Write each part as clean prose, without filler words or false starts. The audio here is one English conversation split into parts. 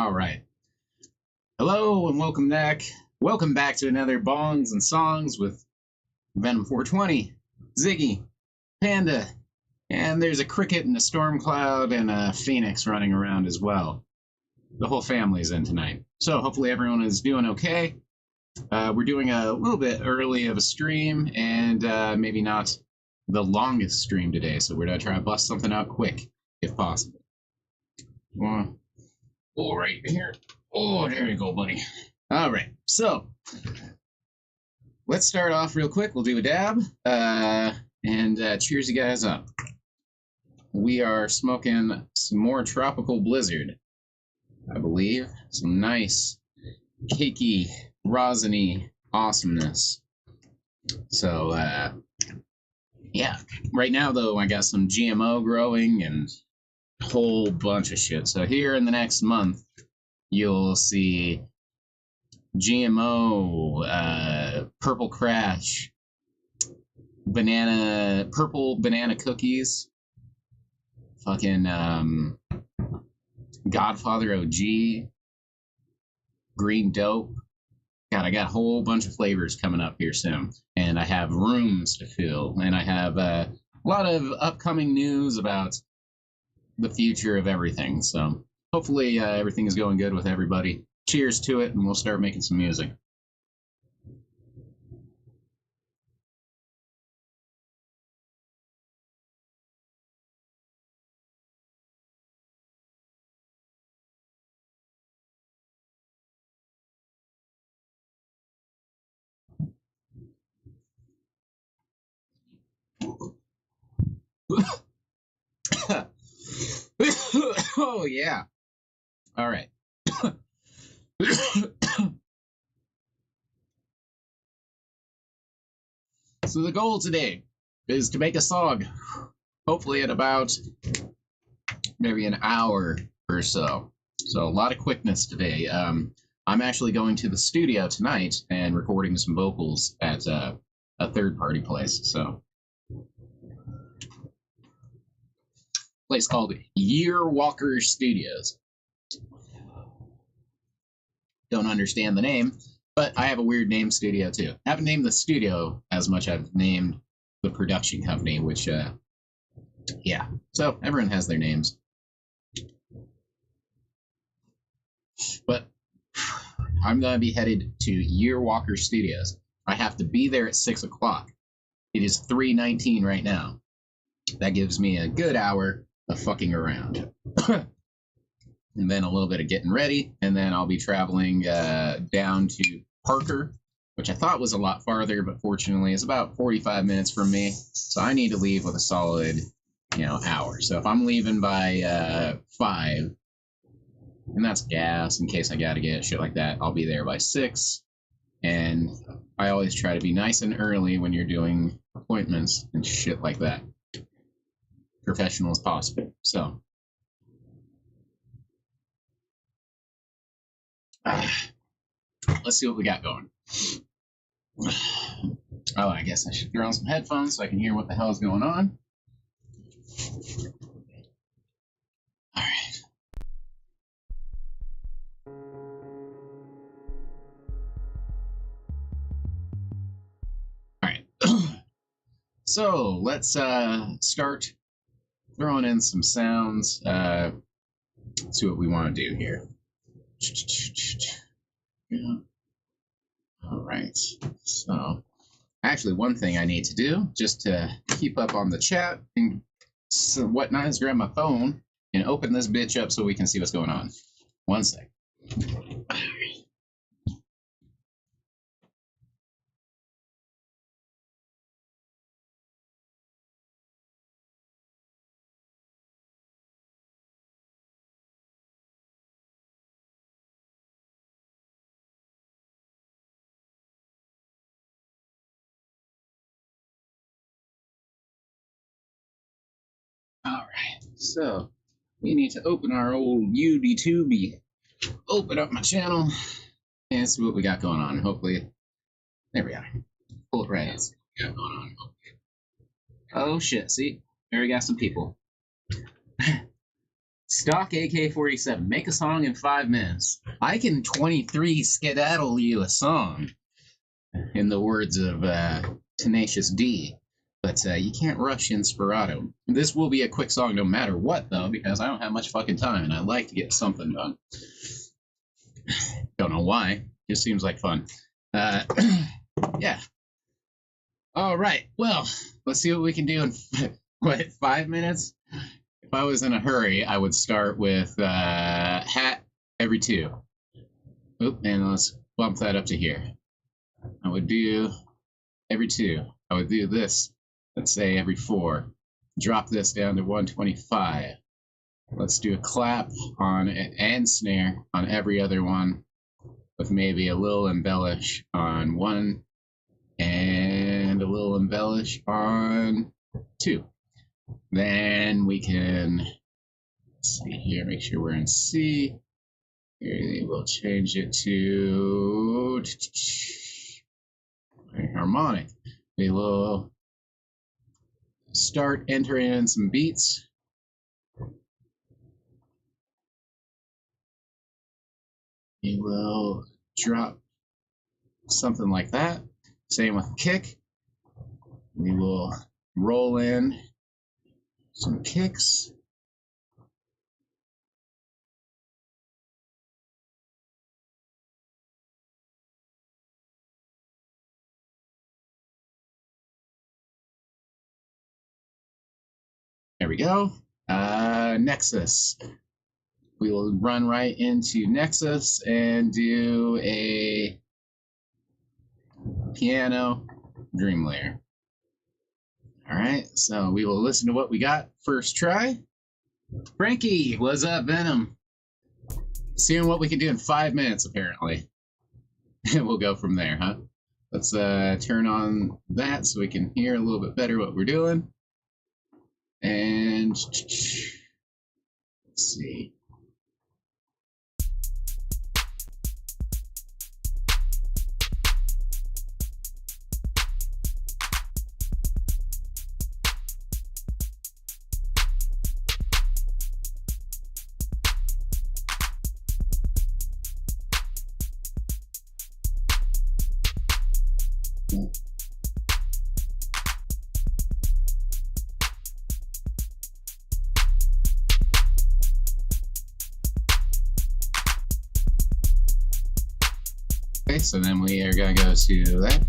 All right. Hello and welcome back. Welcome back to another Bongs and Songs with Venomfour20, Ziggy, Panda, and there's a cricket and a storm cloud and a phoenix running around as well. The whole family's in tonight. So hopefully everyone is doing okay. We're doing a little bit early of a stream and maybe not the longest stream today, so we're going to try to bust something out quick if possible. Oh, right here. Oh, there you go, buddy. All right, so let's start off real quick. We'll do a dab and cheers you guys up. We are smoking some more Tropical Blizzard, I believe. Some nice, cakey, rosiny awesomeness. So, yeah. Right now, though, I got some GMO growing and a whole bunch of shit. So here in the next month, you'll see GMO, Purple Crash, purple banana cookies, fucking Godfather OG, green dope. God, I got a whole bunch of flavors coming up here soon, and I have rooms to fill, and I have a lot of upcoming news about the future of everything. So hopefully everything is going good with everybody. Cheers to it, and we'll start making some music. Oh, yeah. All right. So the goal today is to make a song, hopefully in about maybe an hour or so. So a lot of quickness today. I'm actually going to the studio tonight and recording some vocals at a third-party place. So, place called Yearwalker Studios. Don't understand the name, but I have a weird name studio too. I haven't named the studio as much as I've named the production company, which, yeah. So everyone has their names. But I'm going to be headed to Yearwalker Studios. I have to be there at 6 o'clock. It is 3:19 right now. That gives me a good hour of fucking around. And then a little bit of getting ready, and then I'll be traveling down to Parker, which I thought was a lot farther, but fortunately it's about 45 minutes from me. So I need to leave with a solid, hour. So if I'm leaving by 5, and that's gas in case I gotta get shit like that, I'll be there by 6. And I always try to be nice and early when you're doing appointments and shit like that. Professional as possible. So let's see what we got going. Oh, I guess I should throw on some headphones so I can hear what the hell is going on. All right. All right. So let's start throwing in some sounds. See what we want to do here. Yeah. All right. So, actually, one thing I need to do just to keep up on the chat and whatnot is grab my phone and open this bitch up so we can see what's going on. One sec. All right. So, we need to open our old UD2B. Open up my channel and see what we got going on. Hopefully, there we are. Pull it right in. Got going on. Oh shit! See, there we got some people. Stock AK-47. Make a song in 5 minutes. I can 23 skedaddle you a song, in the words of Tenacious D. But you can't rush Inspirato. This will be a quick song no matter what, though, because I don't have much fucking time, and I like to get something done. Don't know why. Just seems like fun. Yeah. All right. Well, let's see what we can do in, 5 minutes? If I was in a hurry, I would start with hat every 2. Oop, and let's bump that up to here. I would do every 2. I would do this, let's say every 4. Drop this down to 125. Let's do a clap on and snare on every other one, with maybe a little embellish on 1 and a little embellish on 2. Then we can see here, make sure we're in C. Here we'll change it to harmonic. We will start entering in some beats. We will drop something like that. Same with kick. We will roll in some kicks. There we go. Nexus. We will run right into Nexus and do a piano dream layer. All right, so we will listen to what we got first try. Frankie, what's up, Venom? Seeing what we can do in 5 minutes, apparently. And we'll go from there, huh? Let's turn on that so we can hear a little bit better what we're doing. And let's see. Okay, so then we are going to go to that.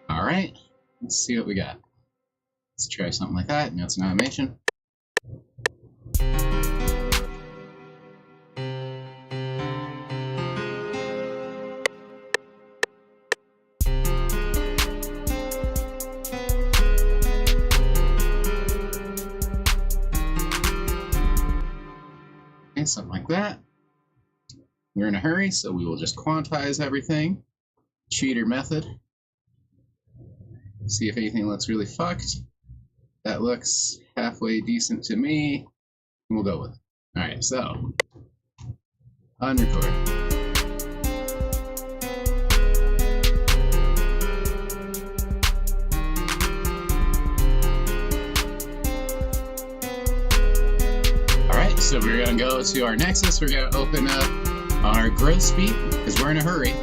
All right, let's see what we got. Let's try something like that. Now it's an animation. Okay, something like that. We're in a hurry, so we will just quantize everything. Cheater method. See if anything looks really fucked. That looks halfway decent to me. We'll go with it. All right, so unrecord. All right, so we're gonna go to our Nexus. We're gonna open up our growth speed because we're in a hurry.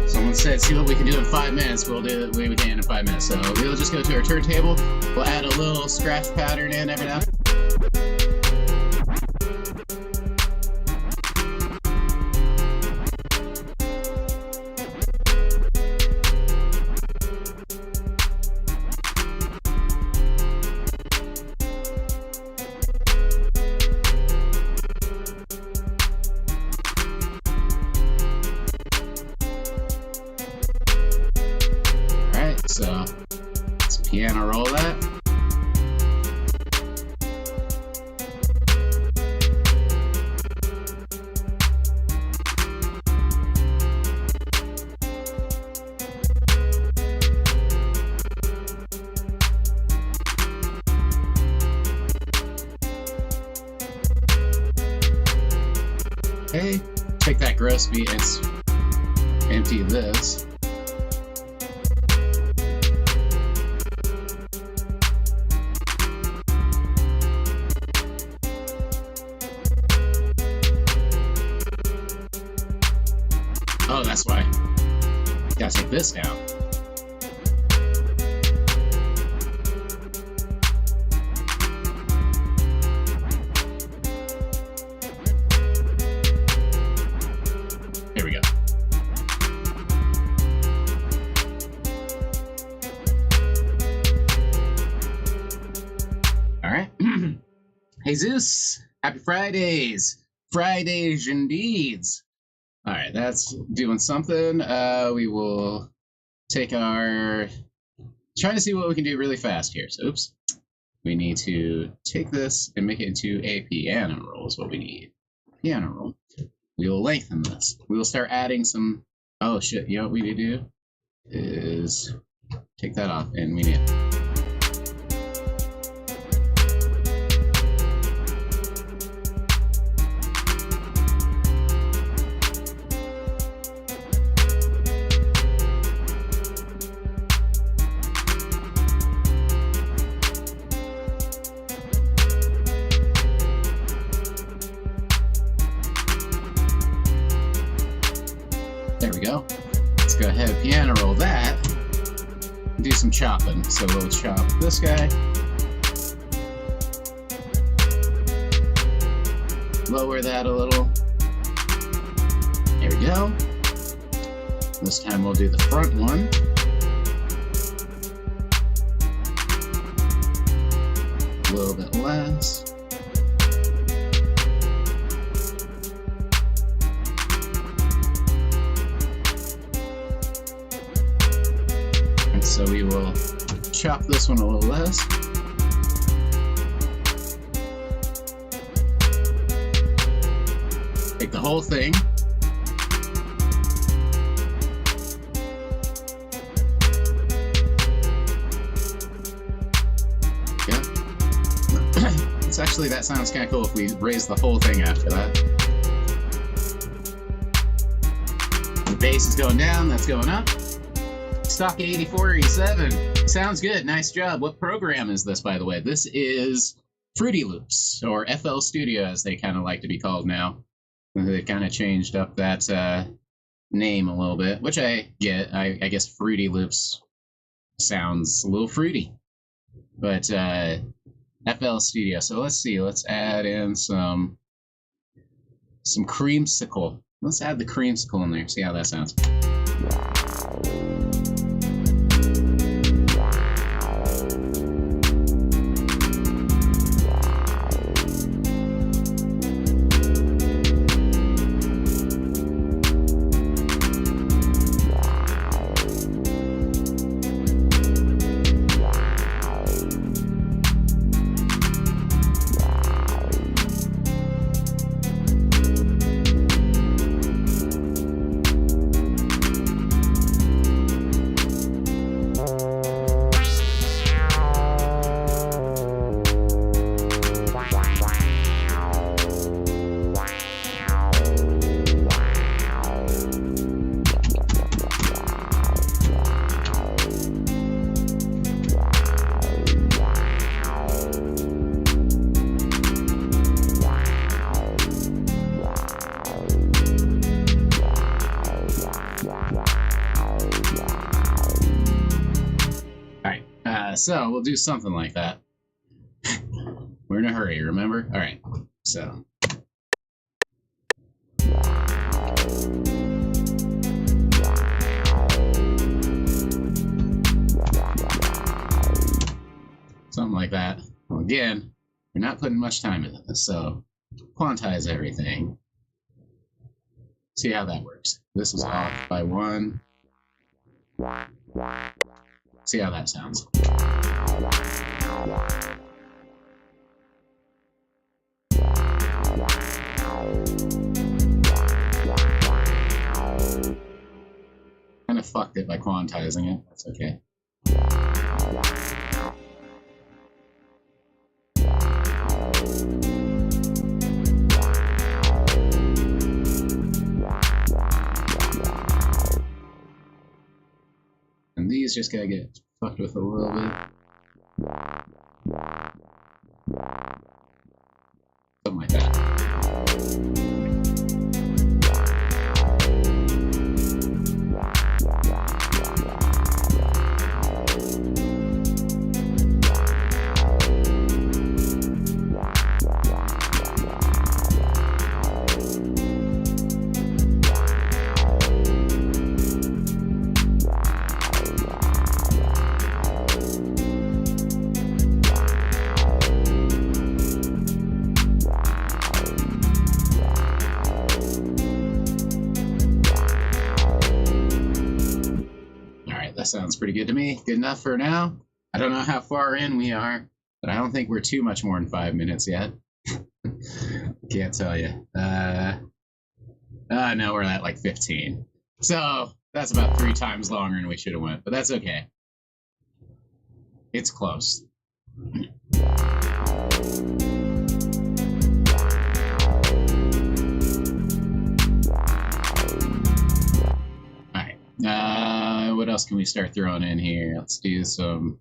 Someone said, see what we can do in 5 minutes. We'll do it the way we can in 5 minutes. So we'll just go to our turntable. We'll add a little scratch pattern in every now and then. So let's piano roll that. Okay, take that gross beat and empty this. Oh, that's why. Gotta take this down. Here we go. All right. Hey Zeus, happy Fridays. Fridays indeed. All right, that's doing something. We will take our... Trying to see what we can do really fast here. So, oops. We need to take this and make it into a piano roll is what we need. Piano roll. We will lengthen this. We will start adding some... Oh, shit. You know what we need to do? Is take that off, and we need... There we go. Let's go ahead and piano roll that. Do some chopping. So we'll chop this guy. Lower that a little. There we go. This time we'll do the front one. A little bit less. So we will chop this one a little less. Take the whole thing. Yeah. It's actually, that sounds kind of cool if we raise the whole thing after that. The bass is going down, that's going up. Stock 8487. Sounds good. Nice job. What program is this, by the way? This is Fruity Loops, or FL Studio, as they kind of like to be called now. They kind of changed up that name a little bit, which I get. I guess Fruity Loops sounds a little fruity. But FL Studio. So let's see. Let's add in some creamsicle. Let's add the creamsicle in there. See how that sounds. So we'll do something like that. We're in a hurry, remember? All right, so. Something like that. Well, again, we're not putting much time into this, so quantize everything. See how that works. This is off by 1. See how that sounds. Kind of fucked it by quantizing it. That's okay. And these just gotta get fucked with a little bit. Something like that. That sounds pretty good to me. Good enough for now. I don't know how far in we are, but I don't think we're too much more than 5 minutes yet. Can't tell you. No, we're at like 15. So that's about 3 times longer than we should have went, but that's okay. It's close. What else can we start throwing in here? Let's do some...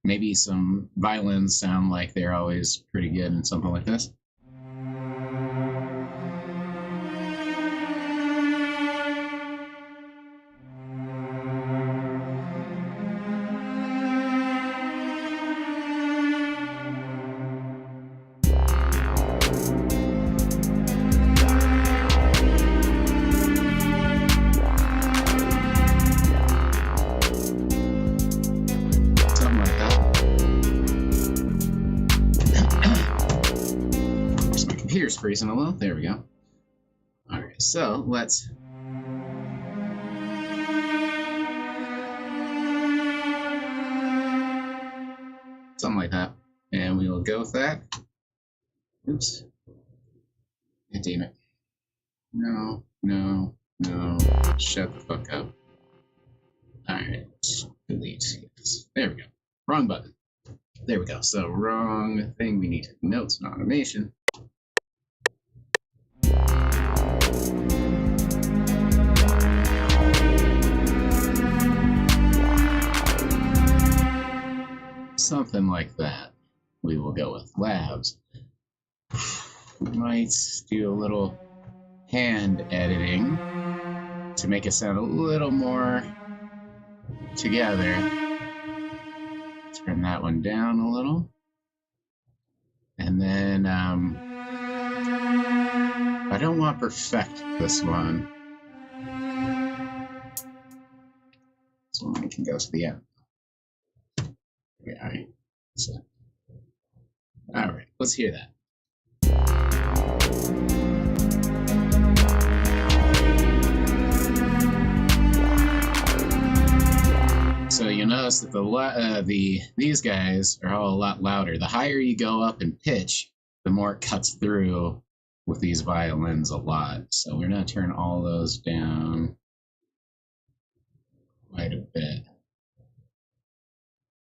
Maybe some violins sound like they're always pretty good in something like this. Computer's freezing a little. There we go. Alright, so let's... Something like that. And we will go with that. Oops. God damn it. No, no, no. Shut the fuck up. Alright. Delete. Yes. There we go. Wrong button. There we go. So, wrong thing. We need notes and automation. Something like that. We will go with labs. We might do a little hand editing to make it sound a little more together. Turn that one down a little. And then I don't want perfect this one. This one we can go to the end. Yeah, all right, let's hear that. So you notice that these guys are all a lot louder. The higher you go up in pitch, the more it cuts through with these violins a lot. So we're going to turn all those down quite a bit.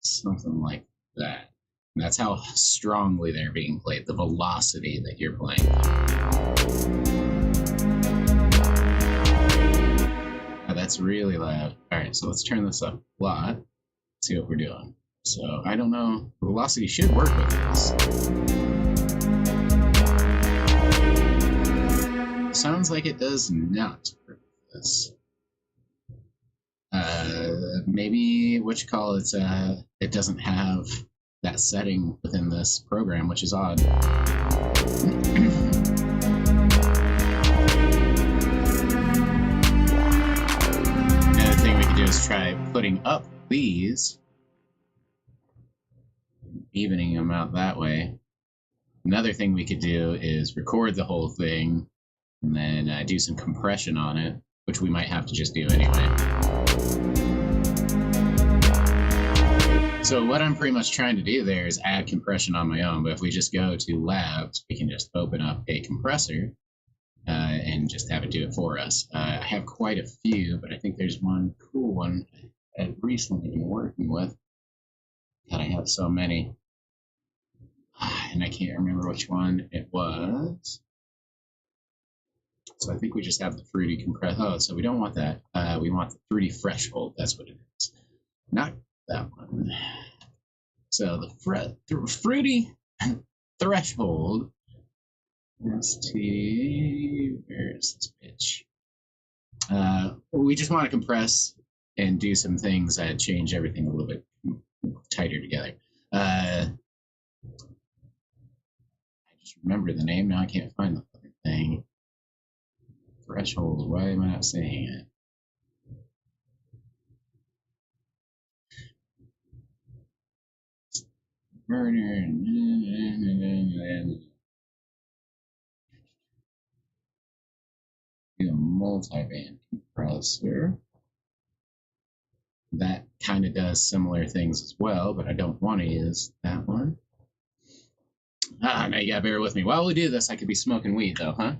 Something like that. And that's how strongly they're being played, the velocity that you're playing. Oh, that's really loud. Alright, so let's turn this up a lot. See what we're doing. So, I don't know. Velocity should work with this. Sounds like it does not work with this. Maybe what you call it, it doesn't have that setting within this program, which is odd. Another thing we can do is try putting up these, evening them out that way. Another thing we could do is record the whole thing and then do some compression on it, which we might have to just do anyway. So what I'm pretty much trying to do there is add compression on my own, but if we just go to labs, we can just open up a compressor and just have it do it for us. I have quite a few, but I think there's one cool one I've recently been working with. God, I have so many. And I can't remember which one it was. So I think we just have the fruity compress. Oh, so we don't want that. We want the fruity threshold. That's what it is. Not that one. So the fruity threshold. ST. Where is this bitch? We just want to compress and do some things that change everything a little bit tighter together. I just remember the name. Now I can't find the fucking thing. Threshold. Why am I not saying it? Murder. A multi-band compressor. That kind of does similar things as well, but I don't want to use that one. Now you gotta bear with me. While we do this, I could be smoking weed though, huh?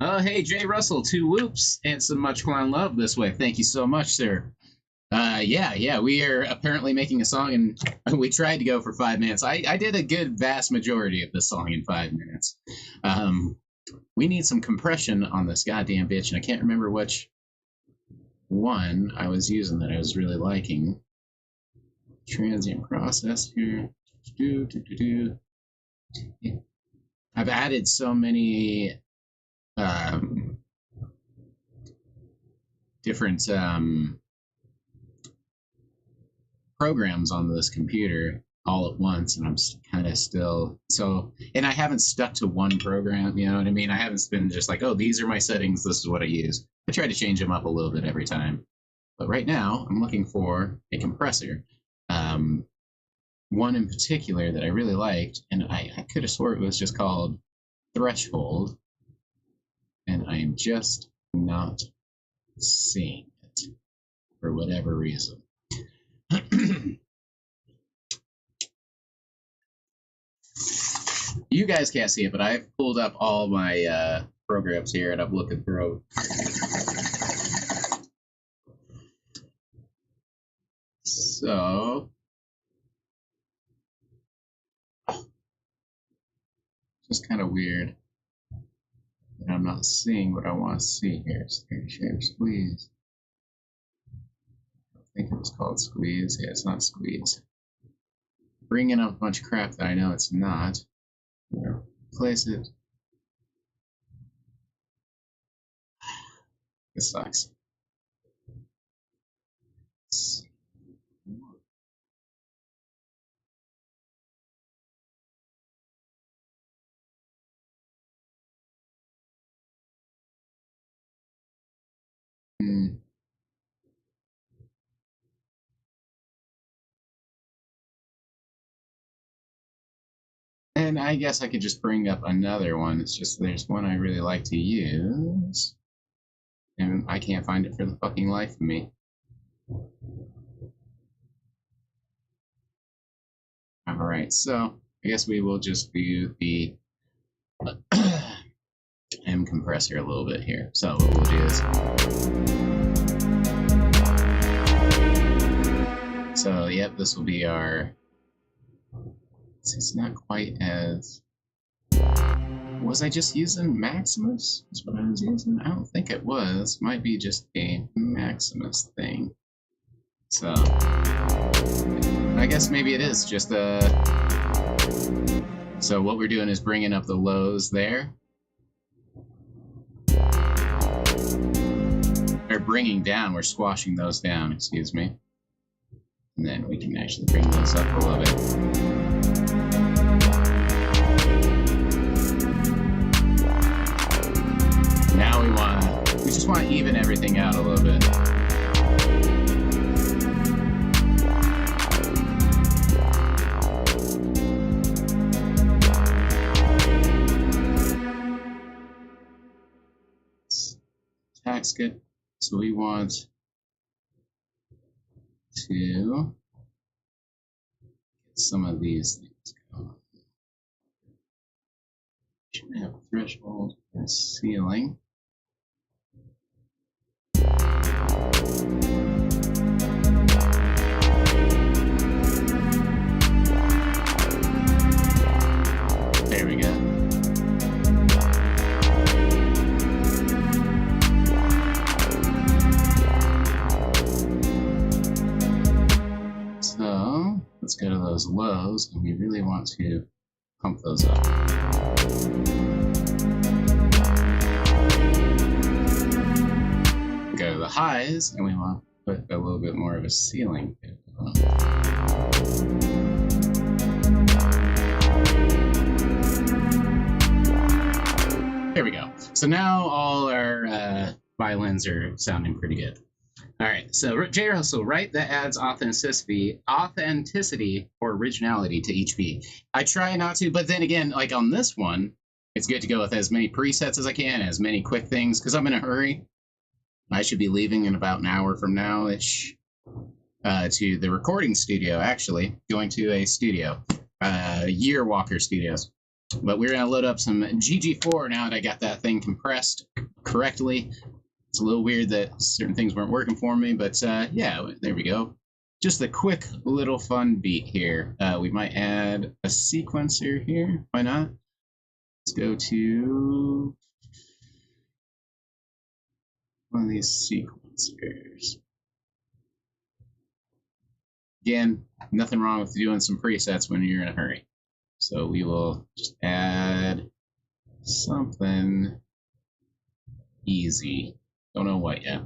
Oh, hey, Jay Russell, 2 whoops and some much clown love this way. Thank you so much, sir. Yeah, we are apparently making a song, and we tried to go for 5 minutes. I did a good vast majority of the song in 5 minutes. We need some compression on this goddamn bitch, and I can't remember which one I was using that I was really liking. Transient process here. I've added so many different programs on this computer all at once, and I'm kind of still and I haven't stuck to one program, you know what I mean? I haven't been just like, oh, these are my settings, this is what I use. I try to change them up a little bit every time, but right now I'm looking for a compressor, one in particular that I really liked, and I could have swore it was just called Threshold, and I am just not seeing it for whatever reason. You guys can't see it, but I've pulled up all my programs here, and I'm looking through. So, just kind of weird that I'm not seeing what I want to see here. Share squeeze. I think it was called squeeze. Yeah, it's not squeeze. Bringing up a bunch of crap that I know it's not. Place it. This sucks. And I guess I could just bring up another one. It's just there's one I really like to use, and I can't find it for the fucking life of me. Alright, so I guess we will just do the M compressor a little bit here. So what we'll do is, so yep, this will be our, it's not quite as, was I just using Maximus? Is what I was using? I don't think it was. Might be just a Maximus thing. So I guess maybe it is just a, so what we're doing is bringing up the lows there. Or bringing down, we're squashing those down, excuse me. And then we can actually bring those up a little bit. Now we just want to even everything out a little bit. Tax good. So we want to get some of these things going. Should have a threshold and ceiling. There we go. let's go to those lows, and we really want to pump those up. Go to the highs, and we want to put a little bit more of a ceiling. There we go. So now all our violins are sounding pretty good. All right, so J. Russell, right? That adds authenticity or originality to each beat. I try not to, but then again, like on this one, it's good to go with as many presets as I can, as many quick things, because I'm in a hurry. I should be leaving in about an hour from now-ish to the recording studio, actually, going to a studio, Year Walker Studios. But we're going to load up some GG4 now that I got that thing compressed correctly. It's a little weird that certain things weren't working for me, but yeah, there we go. Just a quick little fun beat here. We might add a sequencer here. Why not? Let's go to one of these sequencers. Again, nothing wrong with doing some presets when you're in a hurry. So we will just add something easy. Don't know what yet.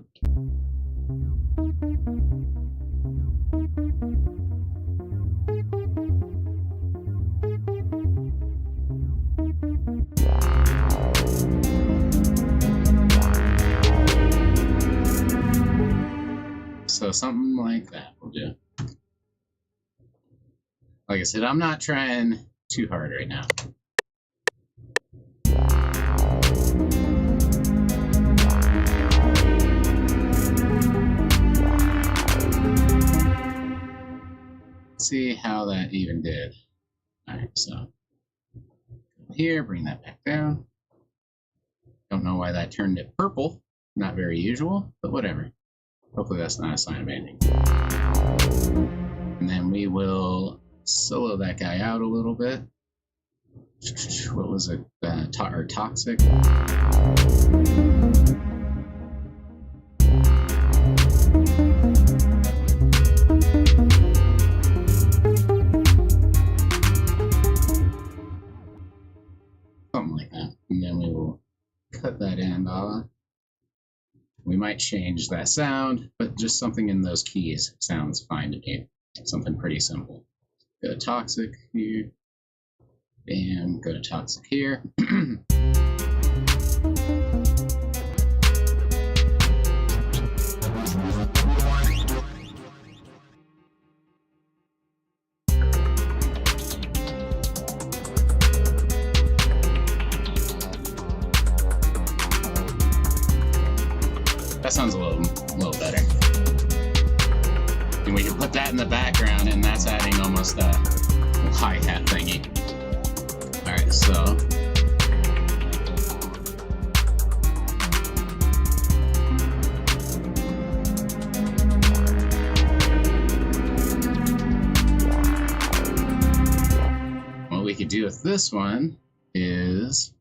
So something like that will do. Like I said, I'm not trying too hard right now. Let's see how that even did. Alright, so here, bring that back down. Don't know why that turned it purple. Not very usual, but whatever. Hopefully that's not a sign of anything. And then we will solo that guy out a little bit. What was it? Toxic. Something like that. And then we will cut that end off. We might change that sound, but just something in those keys sounds fine to me. Something pretty simple. Go to Toxic here. Bam, go to Toxic here. That sounds a little better. And we can put that in the background, and that's adding almost a hi-hat thingy. Alright, so what we could do with this one is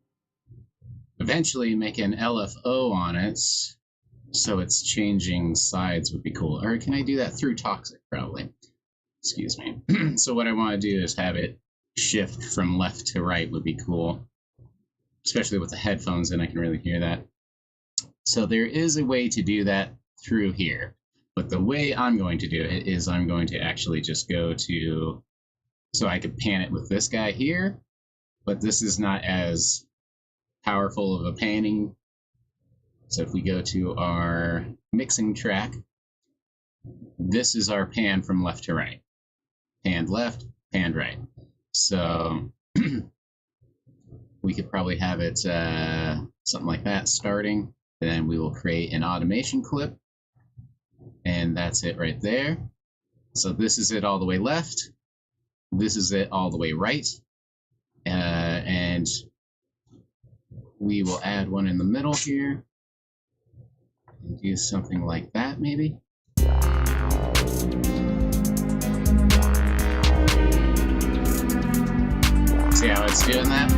eventually make an LFO on it. So it's changing sides would be cool. Or can I do that through Toxic, probably? Excuse me. So what I want to do is have it shift from left to right would be cool. Especially with the headphones in, I can really hear that. So there is a way to do that through here. But the way I'm going to do it is I'm going to actually just go to... So I could pan it with this guy here. But this is not as powerful of a panning. So if we go to our mixing track, this is our pan from left to right. Panned left, panned right. So we could probably have it something like that starting. Then we will create an automation clip. And that's it right there. So this is it all the way left. This is it all the way right. And we will add one in the middle here. And do something like that, maybe. See how it's doing that?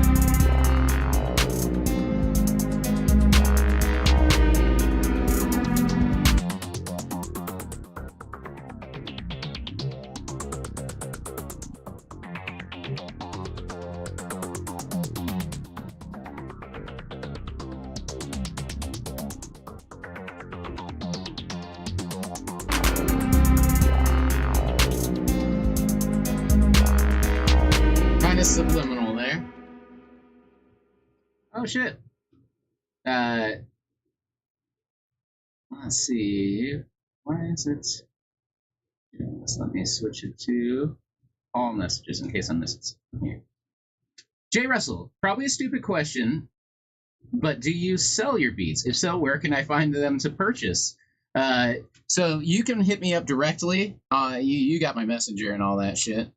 subliminal there. Oh shit. Let's see. Why is it? Let me switch it to all messages in case I miss it here. Jay Russell, probably a stupid question, but do you sell your beats? If so, where can I find them to purchase? So you can hit me up directly. You got my messenger and all that shit.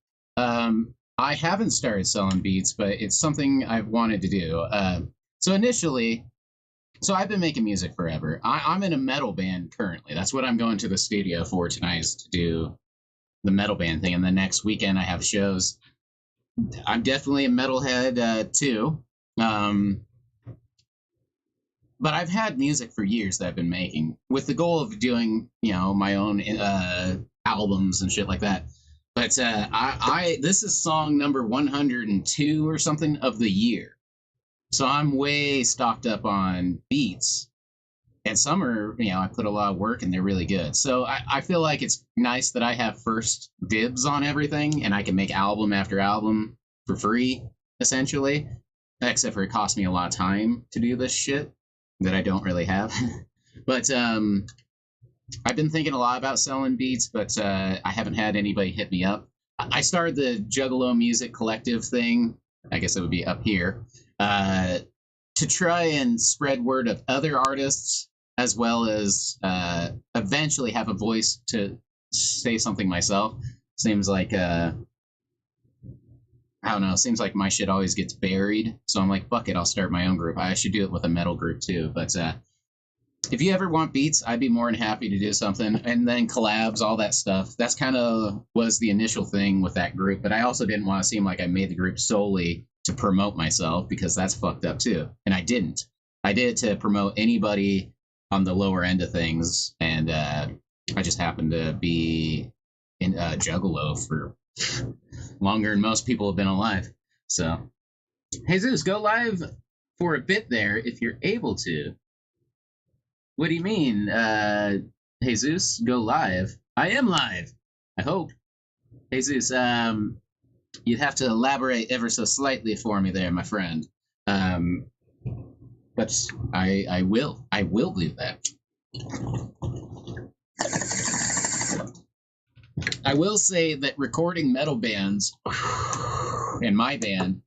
I haven't started selling beats, but it's something I've wanted to do. So I've been making music forever. I'm in a metal band currently. That's what I'm going to the studio for tonight, is to do the metal band thing. And the next weekend I have shows. I'm definitely a metalhead too. But I've had music for years that I've been making with the goal of doing, my own albums and shit like that. But this is song number 102 or something of the year. So I'm way stocked up on beats. And some are, I put a lot of work and they're really good. So I feel like it's nice that I have first dibs on everything and I can make album after album for free, essentially. Except for it cost me a lot of time to do this shit that I don't really have. But I've been thinking a lot about selling beats, but I haven't had anybody hit me up. I started the Juggalo Music Collective thing, I guess it would be up here, to try and spread word of other artists, as well as eventually have a voice to say something myself. Seems like, I don't know, seems like my shit always gets buried. So I'm like, fuck it, I'll start my own group. I should do it with a metal group too. But if you ever want beats, I'd be more than happy to do something. And then collabs, all that stuff. That's kind of was the initial thing with that group. But I also didn't want to seem like I made the group solely to promote myself, because that's fucked up too. And I didn't. I did it to promote anybody on the lower end of things. And I just happened to be in Juggalo for longer than most people have been alive. So, Jesus, go live for a bit there if you're able to. What do you mean, Jesus, go live? I am live, I hope. Jesus, you'd have to elaborate ever so slightly for me there, my friend. But I will do that. I will say that recording metal bands and my band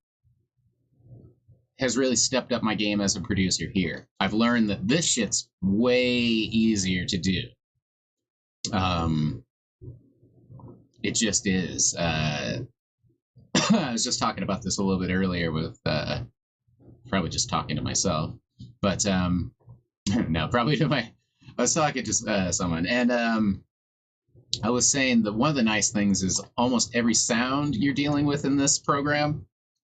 has really stepped up my game as a producer here. I've learned that this shit's way easier to do. It just is. I was just talking about this a little bit earlier with, probably just talking to myself, but no, probably to I was talking to someone, and I was saying that one of the nice things is almost every sound you're dealing with in this program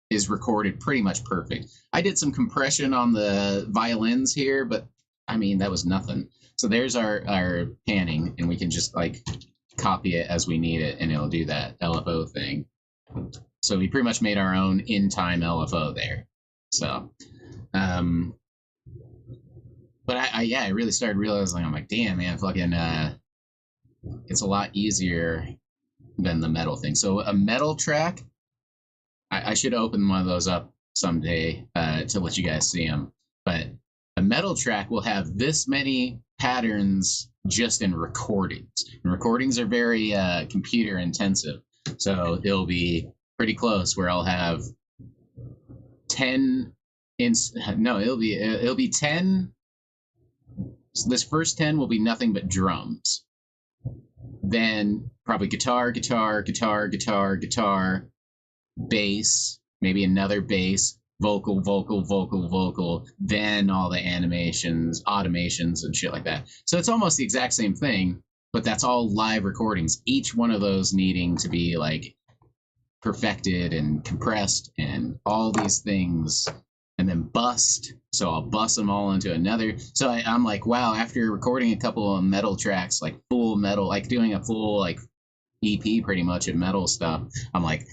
is recorded pretty much perfect. I did some compression on the violins here, but I mean, that was nothing. So there's our panning, and we can just like copy it as we need it, and it'll do that LFO thing. So we pretty much made our own in-time LFO there. So, but I really started realizing, I'm like, damn, man, fucking, it's a lot easier than the metal thing. So a metal track, I should open one of those up someday to let you guys see them. But a metal track will have this many patterns just in recordings. And recordings are very computer intensive. So it'll be pretty close where I'll have 10 it'll be 10. So this first 10 will be nothing but drums. Then probably guitar, bass, maybe another bass, vocal, then all the animations, automations, and shit like that. So it's almost the exact same thing, but that's all live recordings, each one of those needing to be like perfected and compressed and all these things, and then bust. So I'll bust them all into another. So I'm like, wow, after recording a couple of metal tracks, like full metal, like doing a full like EP pretty much of metal stuff, I'm like,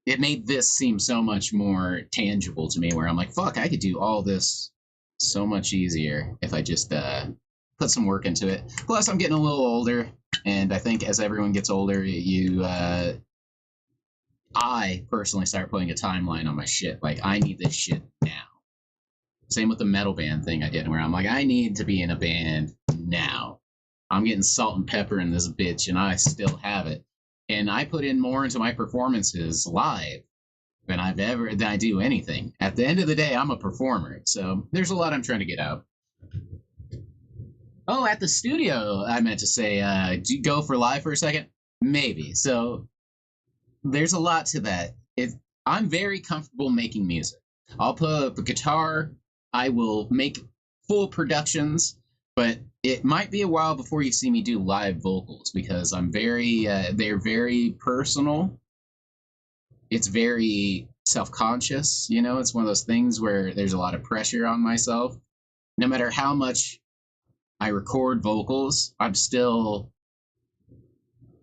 it made this seem so much more tangible to me, where I'm like, fuck, I could do all this so much easier if I just put some work into it. Plus, I'm getting a little older, and I think as everyone gets older, you I personally start putting a timeline on my shit. Like, I need this shit now. Same with the metal band thing I did, where I'm like, I need to be in a band now. I'm getting salt and pepper in this bitch, and I still have it. And I put in more into my performances live than I do anything. At the end of the day, I'm a performer, so there's a lot I'm trying to get out. Oh, at the studio, I meant to say, do you go for live for a second? Maybe. So there's a lot to that. I'm very comfortable making music. I'll put up a guitar. I will make full productions, but it might be a while before you see me do live vocals because they're very personal. It's very self-conscious, you know? It's one of those things where there's a lot of pressure on myself. No matter how much I record vocals, I'm still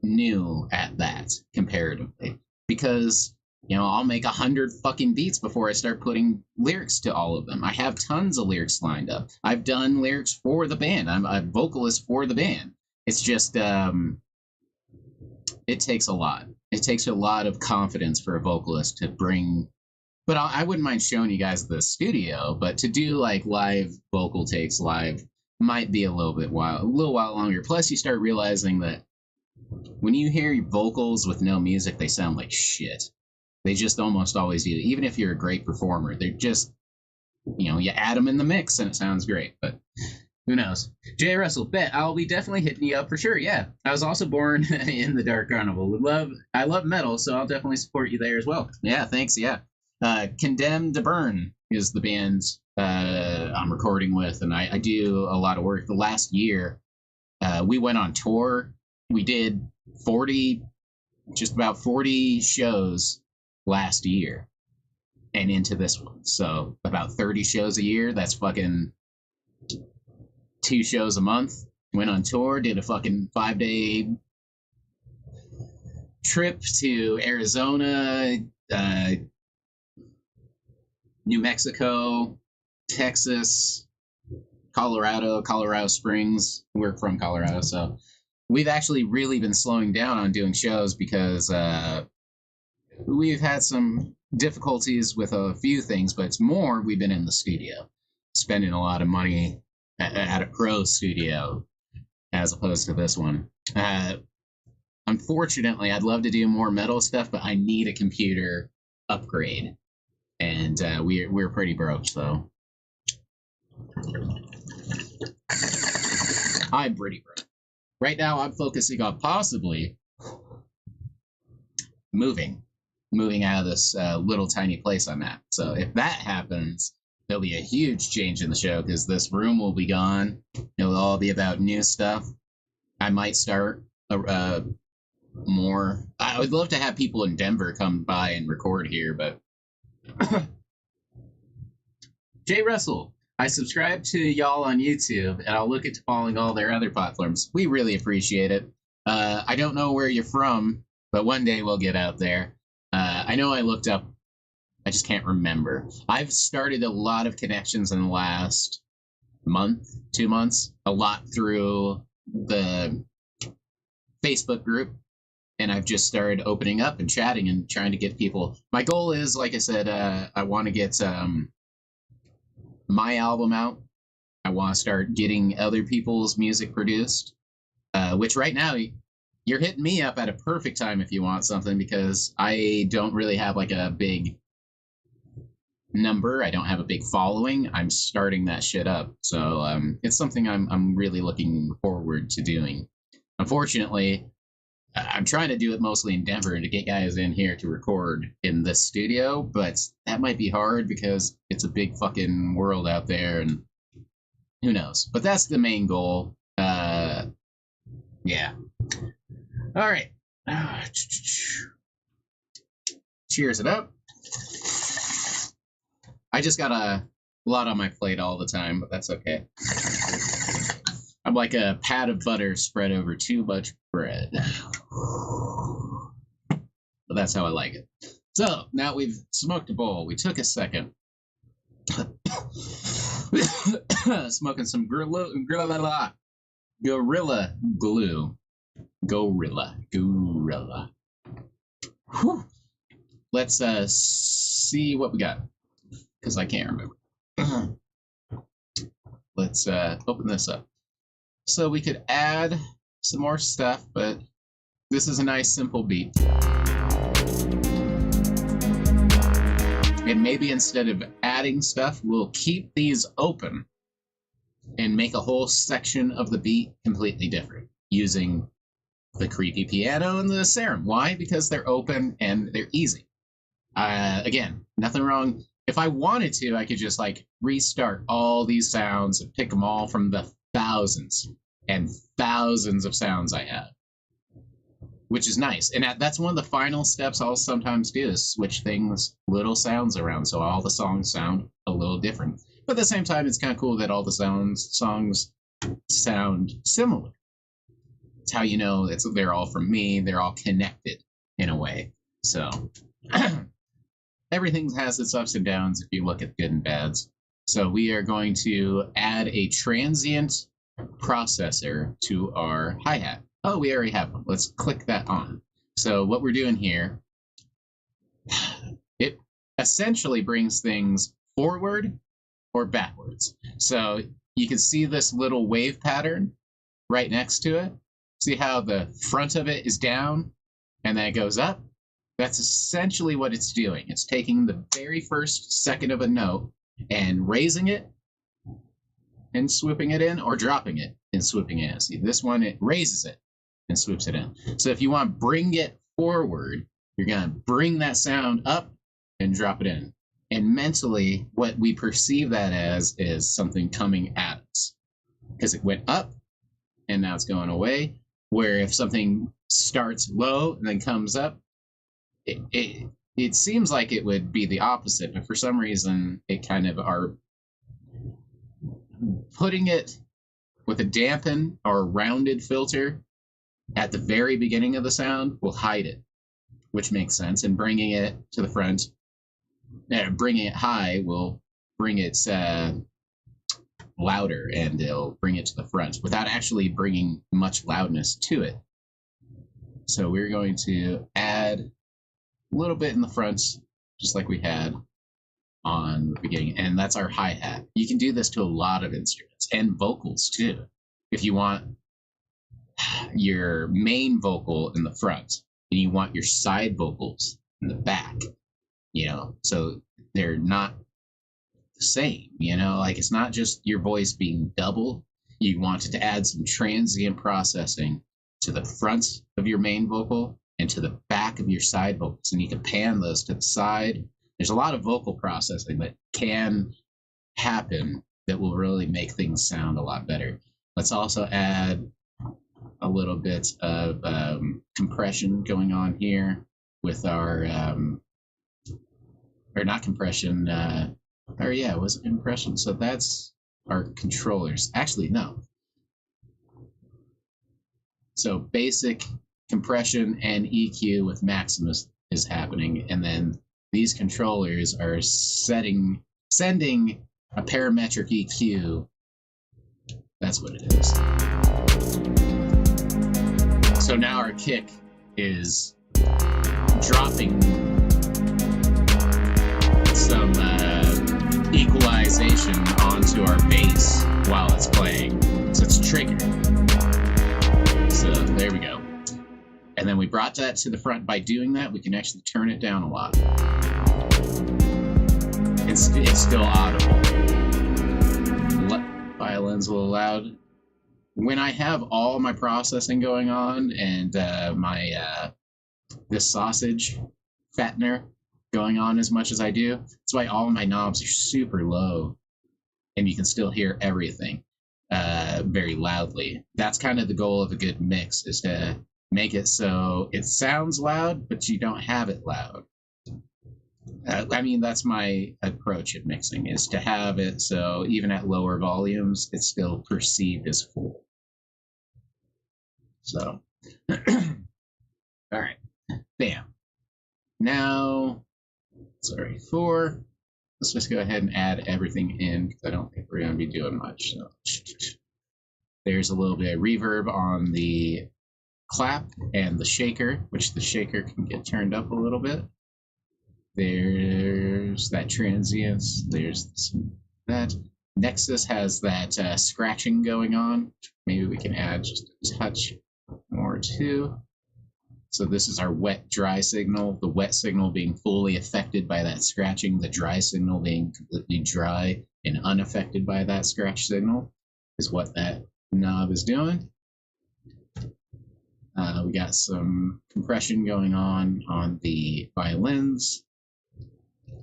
new at that comparatively because I'll make 100 fucking beats before I start putting lyrics to all of them. I have tons of lyrics lined up. I've done lyrics for the band. I'm a vocalist for the band. It's just it takes a lot. It takes a lot of confidence for a vocalist to bring. But I wouldn't mind showing you guys the studio, but to do like live vocal takes live might be a little while longer. Plus, you start realizing that when you hear your vocals with no music, they sound like shit. They just almost always do. Even if you're a great performer, they're just, you add them in the mix and it sounds great. But who knows? Jay Russell, bet I'll be definitely hitting you up for sure. Yeah, I was also born in the Dark Carnival. I love metal, so I'll definitely support you there as well. Yeah, thanks. Yeah, Condemned to Burn is the band I'm recording with, and I do a lot of work. The last year, we went on tour. We did just about 40 shows last year and into this one. So about 30 shows a year. That's fucking 2 shows a month. Went on tour, did a fucking 5-day trip to Arizona, New Mexico, Texas, Colorado Springs. We're from Colorado, so we've actually really been slowing down on doing shows because we've had some difficulties with a few things, but it's more we've been in the studio, spending a lot of money at a pro studio as opposed to this one. Unfortunately, I'd love to do more metal stuff, but I need a computer upgrade, and we're pretty broke, so I'm pretty broke. Right now, I'm focusing on possibly moving out of this little tiny place I'm at. So if that happens, there'll be a huge change in the show because this room will be gone. It'll all be about new stuff. I might start more. I would love to have people in Denver come by and record here, but Jay Russell, I subscribe to y'all on YouTube, and I'll look into following all their other platforms. We really appreciate it. I don't know where you're from, but one day we'll get out there. I know I looked up, I just can't remember. I've started a lot of connections in the last month, 2 months, a lot through the Facebook group, and I've just started opening up and chatting and trying to get people. My goal is, like I said, I want to get my album out. I want to start getting other people's music produced, which right now you're hitting me up at a perfect time if you want something, because I don't really have like a big number. I don't have a big following. I'm starting that shit up. So it's something I'm really looking forward to doing. Unfortunately, I'm trying to do it mostly in Denver and to get guys in here to record in the studio, but that might be hard because it's a big fucking world out there and who knows. But that's the main goal. Yeah. All right. Cheers it up. I just got a lot on my plate all the time, but that's okay. I'm like a pat of butter spread over too much bread. But that's how I like it. So, now we've smoked a bowl. We took a second. Smoking some Gorilla Glue. Gorilla. Whew. let's see what we got, because I can't remember. Let's open this up. So we could add some more stuff, but this is a nice simple beat. And maybe instead of adding stuff, we'll keep these open and make a whole section of the beat completely different using the creepy piano and the serum. Why? Because they're open and they're easy. Again, nothing wrong. If I wanted to, I could just like restart all these sounds and pick them all from the thousands and thousands of sounds I have, which is nice. And that's one of the final steps I'll sometimes do, is switch things, little sounds around, so all the songs sound a little different. But at the same time, it's kind of cool that all the songs sound similar. It's how you know they're all from me. They're all connected in a way. So everything has its ups and downs if you look at good and bads. So we are going to add a transient processor to our hi-hat. Oh, we already have one. Let's click that on. So what we're doing here, it essentially brings things forward or backwards. So you can see this little wave pattern right next to it. See how the front of it is down and then it goes up? That's essentially what it's doing. It's taking the very first second of a note and raising it and swooping it in, or dropping it and swooping it in. See, this one, it raises it and swoops it in. So if you want to bring it forward, you're going to bring that sound up and drop it in. And mentally, what we perceive that as is something coming at us, because it went up and now it's going away. Where if something starts low and then comes up, it seems like it would be the opposite, but for some reason it kind of are putting it with a dampen or rounded filter at the very beginning of the sound will hide it, which makes sense, and bringing it to the front, bringing it high will bring it louder, and it'll bring it to the front without actually bringing much loudness to it. So we're going to add a little bit in the front, just like we had on the beginning, and that's our hi-hat. You can do this to a lot of instruments and vocals too. If you want your main vocal in the front and you want your side vocals in the back, so they're not the same, like it's not just your voice being double. You wanted to add some transient processing to the front of your main vocal and to the back of your side vocals, and you can pan those to the side. There's a lot of vocal processing that can happen that will really make things sound a lot better. Let's also add a little bit of compression going on here with our, or not compression, it was compression. So that's our controllers. Actually, no. So basic compression and EQ with Maximus is happening, and then these controllers are sending a parametric EQ. That's what it is. So now our kick is dropping some equalization onto our bass while it's playing. So it's triggered. So there we go. And then we brought that to the front. By doing that, we can actually turn it down a lot. It's still audible. Violins will loud. When I have all my processing going on and this sausage fattener going on as much as I do, that's why all of my knobs are super low, and you can still hear everything very loudly. That's kind of the goal of a good mix, is to make it so it sounds loud, but you don't have it loud. That's my approach at mixing, is to have it so even at lower volumes, it's still perceived as full. So, all right, bam. Now, sorry, let's just go ahead and add everything in, because I don't think we're going to be doing much. So, there's a little bit of reverb on the clap and the shaker, which the shaker can get turned up a little bit. There's that transience. There's that. Nexus has that scratching going on. Maybe we can add just a touch more too. So this is our wet-dry signal. The wet signal being fully affected by that scratching. The dry signal being completely dry and unaffected by that scratch signal is what that knob is doing. We got some compression going on the violins.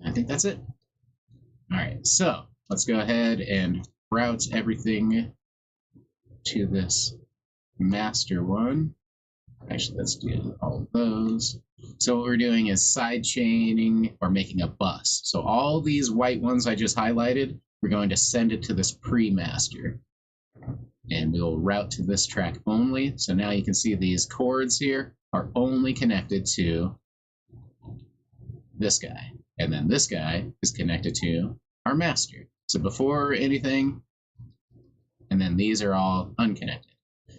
I think that's it. All right, so let's go ahead and route everything to this master one. Actually, let's do all of those. So what we're doing is side chaining or making a bus. So all these white ones I just highlighted, we're going to send it to this pre-master. And we'll route to this track only. So now you can see these chords here are only connected to this guy. And then this guy is connected to our master. So before anything, and then these are all unconnected.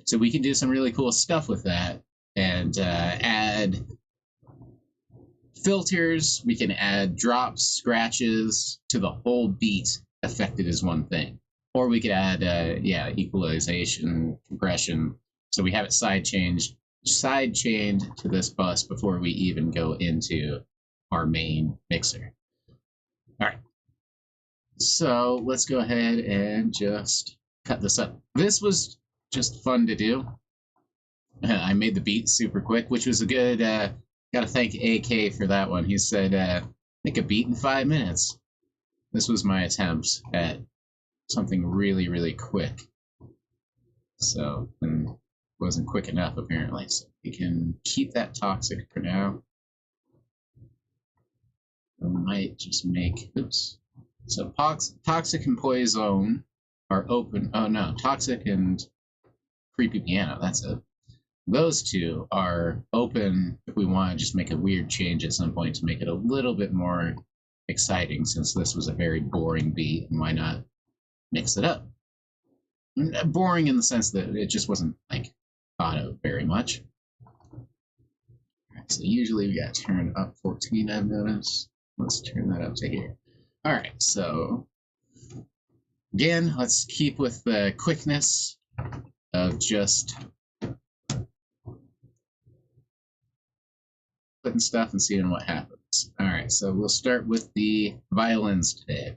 So we can do some really cool stuff with that and add filters. We can add drops, scratches to the whole beat affected as one thing. Or we could add, equalization, compression. So we have it side chained to this bus before we even go into our main mixer. All right. So let's go ahead and just cut this up. This was just fun to do. I made the beat super quick, which was a good, got to thank AK for that one. He said, make a beat in 5 minutes. This was my attempt at something really, really quick. So, and wasn't quick enough apparently. So we can keep that toxic for now. I might just make, oops. So toxic and poison are open. Oh no, toxic and creepy piano, that's it. Those two are open if we want to just make a weird change at some point to make it a little bit more exciting, since this was a very boring beat, and why not mix it up? Boring in the sense that it just wasn't like thought of very much. Alright, so usually we got to turn up 14, I've noticed. Let's turn that up to here. Alright, so again, let's keep with the quickness of just putting stuff and seeing what happens. Alright, so we'll start with the violins today.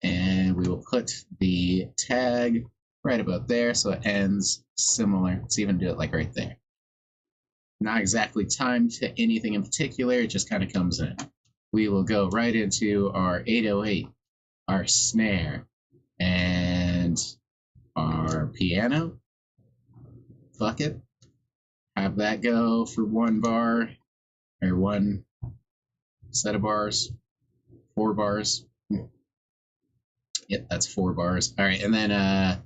And we will put the tag right about there so it ends similar. Let's even do it like right there. Not exactly timed to anything in particular, it just kind of comes in. We will go right into our 808, our snare, and our piano. Fuck it. Have that go for 1 bar, or 1 set of bars, 4 bars. Yep, that's 4 bars. All right, and then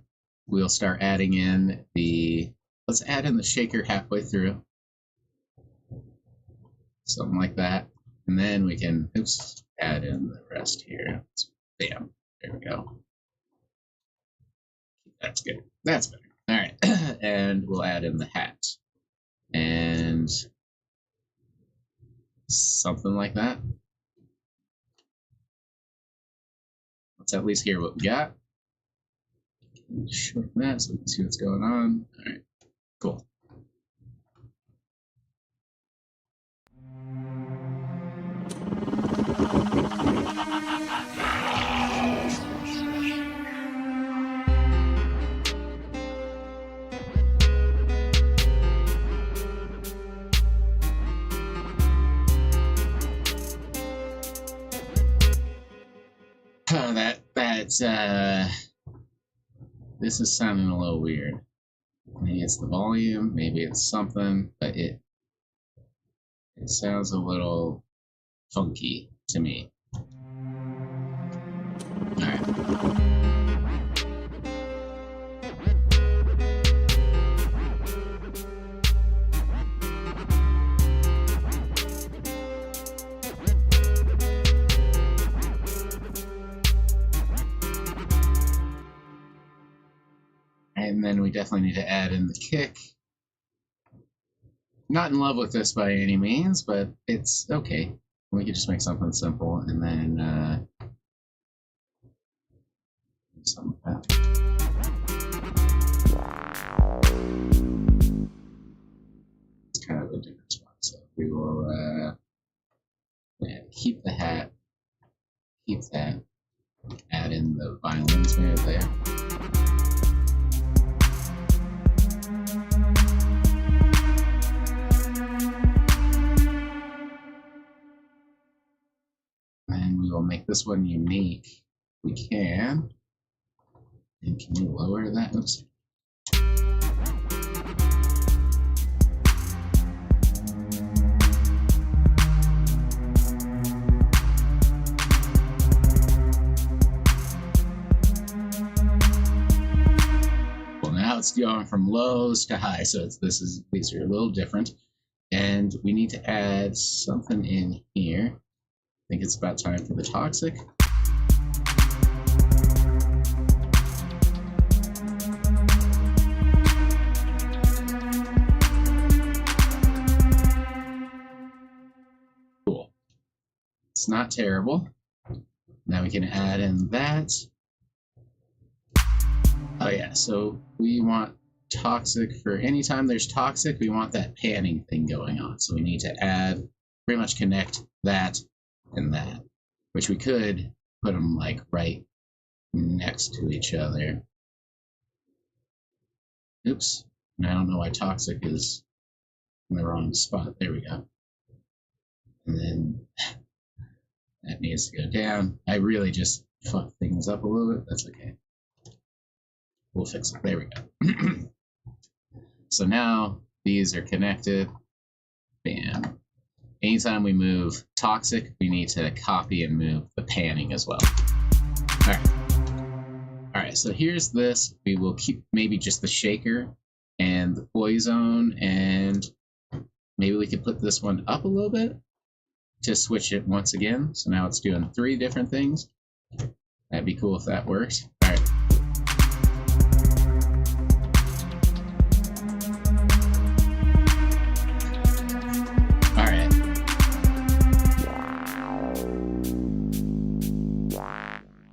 we'll start adding in let's add in the shaker halfway through. Something like that. And then we can, add in the rest here. Bam, there we go. That's good. That's better. All right, and we'll add in the hat. And something like that. Let's at least hear what we got. Shorten that so we can see what's going on. All right, cool. This is sounding a little weird. Maybe it's the volume, maybe it's something, but it sounds a little funky to me. Alright. And then we definitely need to add in the kick. Not in love with this by any means, but it's okay. We could just make something simple and then something like that. It's kind of a different spot. So we will keep the hat, keep that, add in the violins right there. And we will make this one unique. We can. And can we lower that? Oops. Well, now it's going from lows to high, so these are a little different. And we need to add something in here. I think it's about time for the toxic. Cool. It's not terrible. Now we can add in that. Oh yeah, so we want toxic for anytime there's toxic, we want that panning thing going on. So we need to add, pretty much connect that and that, which we could put them like right next to each other. Oops, and I don't know why toxic is in the wrong spot. There we go. And then that needs to go down. I really just fucked things up a little bit. That's okay. We'll fix it. There we go. So now these are connected. Bam. Anytime we move toxic, we need to copy and move the panning as well. All right. All right, so here's this. We will keep maybe just the shaker and the poison, and maybe we could put this one up a little bit to switch it once again. So now it's doing 3 different things. That'd be cool if that works. All right.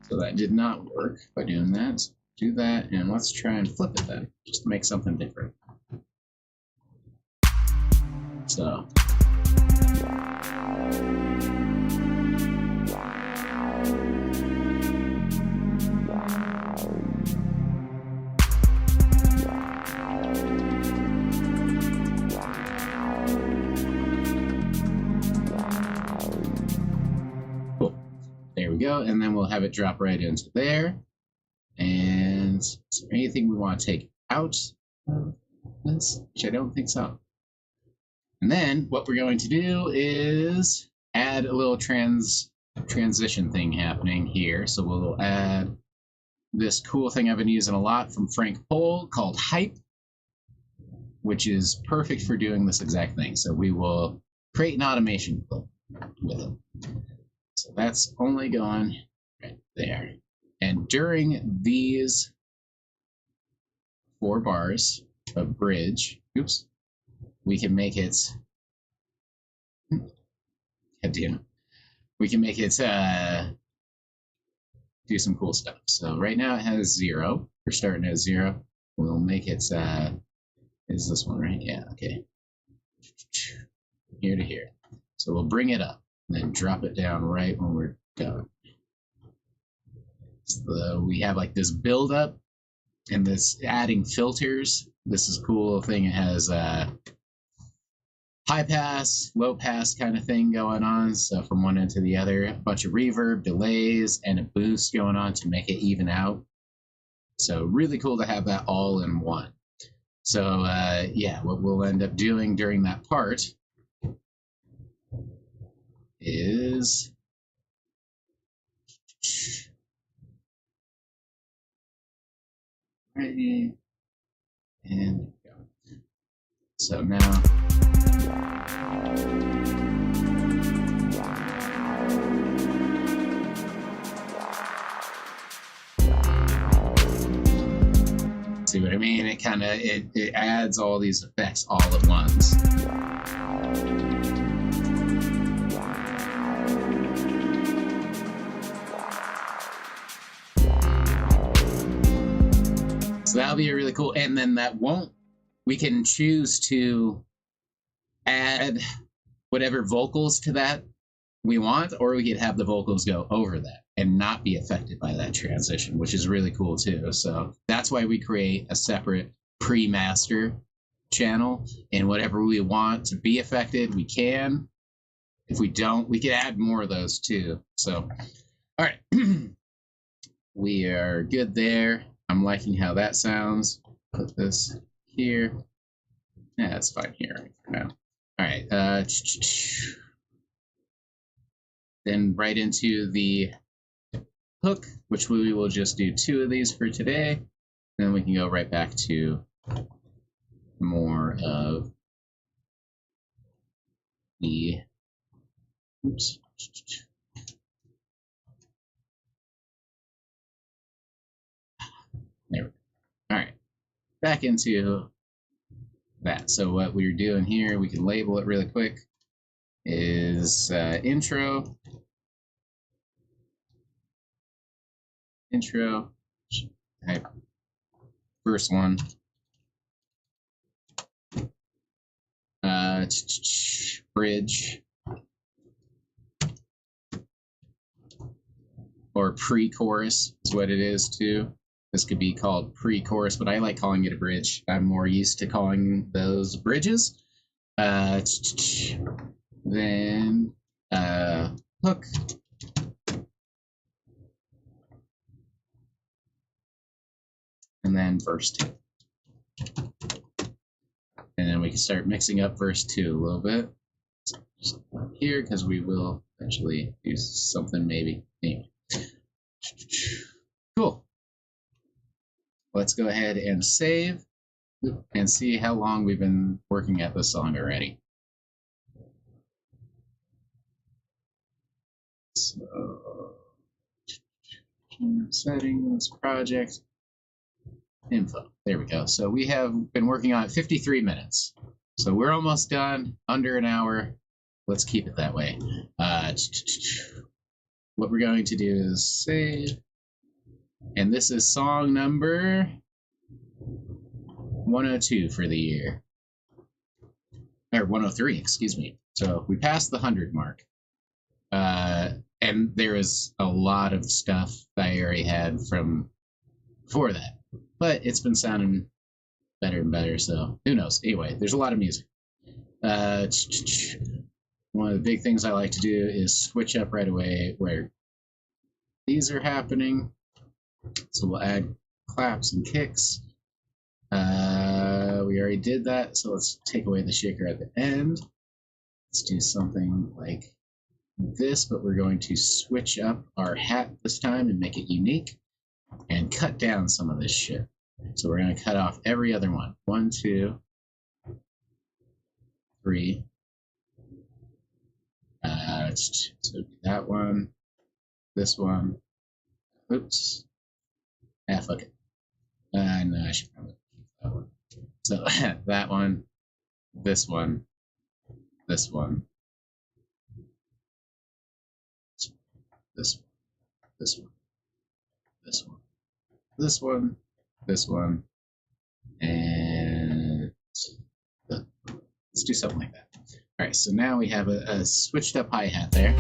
So that did not work by doing that. So do that, and let's try and flip it then, just to make something different. So. Go, and then we'll have it drop right into there. And is there anything we want to take out of this? Which I don't think so. And then what we're going to do is add a little transition thing happening here. So we'll add this cool thing I've been using a lot from Frank Pohl called Hype, which is perfect for doing this exact thing. So we will create an automation clip with it. So that's only going right there. And during these 4 bars of bridge, oops, we can make it, we can make it do some cool stuff. So right now it has 0. We're starting at 0. We'll make it, is this one right? Yeah, okay. Here to here. So we'll bring it up. And then drop it down right when we're done. So we have like this build up and this adding filters. This is a cool thing. It has a high pass, low pass kind of thing going on. So from one end to the other, a bunch of reverb, delays, and a boost going on to make it even out. So really cool to have that all in one. So yeah, what we'll end up doing during that part is ready and go. So now see what I mean? It kind of it adds all these effects all at once. So that'll be really cool. And then we can choose to add whatever vocals to that we want, or we could have the vocals go over that and not be affected by that transition, which is really cool too. So that's why we create a separate pre-master channel, and whatever we want to be affected, we can. If we don't, we can add more of those too. So, all right, we are good there. I'm liking how that sounds. Put this here. Yeah, that's fine here for now. All right. Then right into the hook, which we will just do 2 of these for today. Then we can go right back to more of the, oops. There we go. All right, back into that. So what we're doing here, we can label it really quick, is intro, type, first one, bridge, or pre-chorus is what it is too. This could be called pre-chorus, but I like calling it a bridge. I'm more used to calling those bridges. Then hook. And then verse 2. And then we can start mixing up verse 2 a little bit. So just up here, because we will eventually do something maybe. Anyway. Cool. Let's go ahead and save and see how long we've been working at this song already. So, settings, project, info. There we go. So we have been working on it 53 minutes. So we're almost done, under an hour. Let's keep it that way. What we're going to do is save. And this is song number 102 for the year. Or 103, excuse me. So we passed the 100 mark. And there is a lot of stuff that I already had from before that. But it's been sounding better and better, so who knows. Anyway, there's a lot of music. One of the big things I like to do is switch up right away where these are happening. So we'll add claps and kicks. We already did that, so let's take away the shaker at the end. Let's do something like this, but we're going to switch up our hat this time and make it unique and cut down some of this shit. So we're going to cut off every other one. 1, 2, 3. So that one, this one. Oops. Fuck it. No, I should probably keep that one. So that one, this one, this one, this one, this one, this one, this one, this one, and let's do something like that. All right, so now we have a switched up hi-hat there.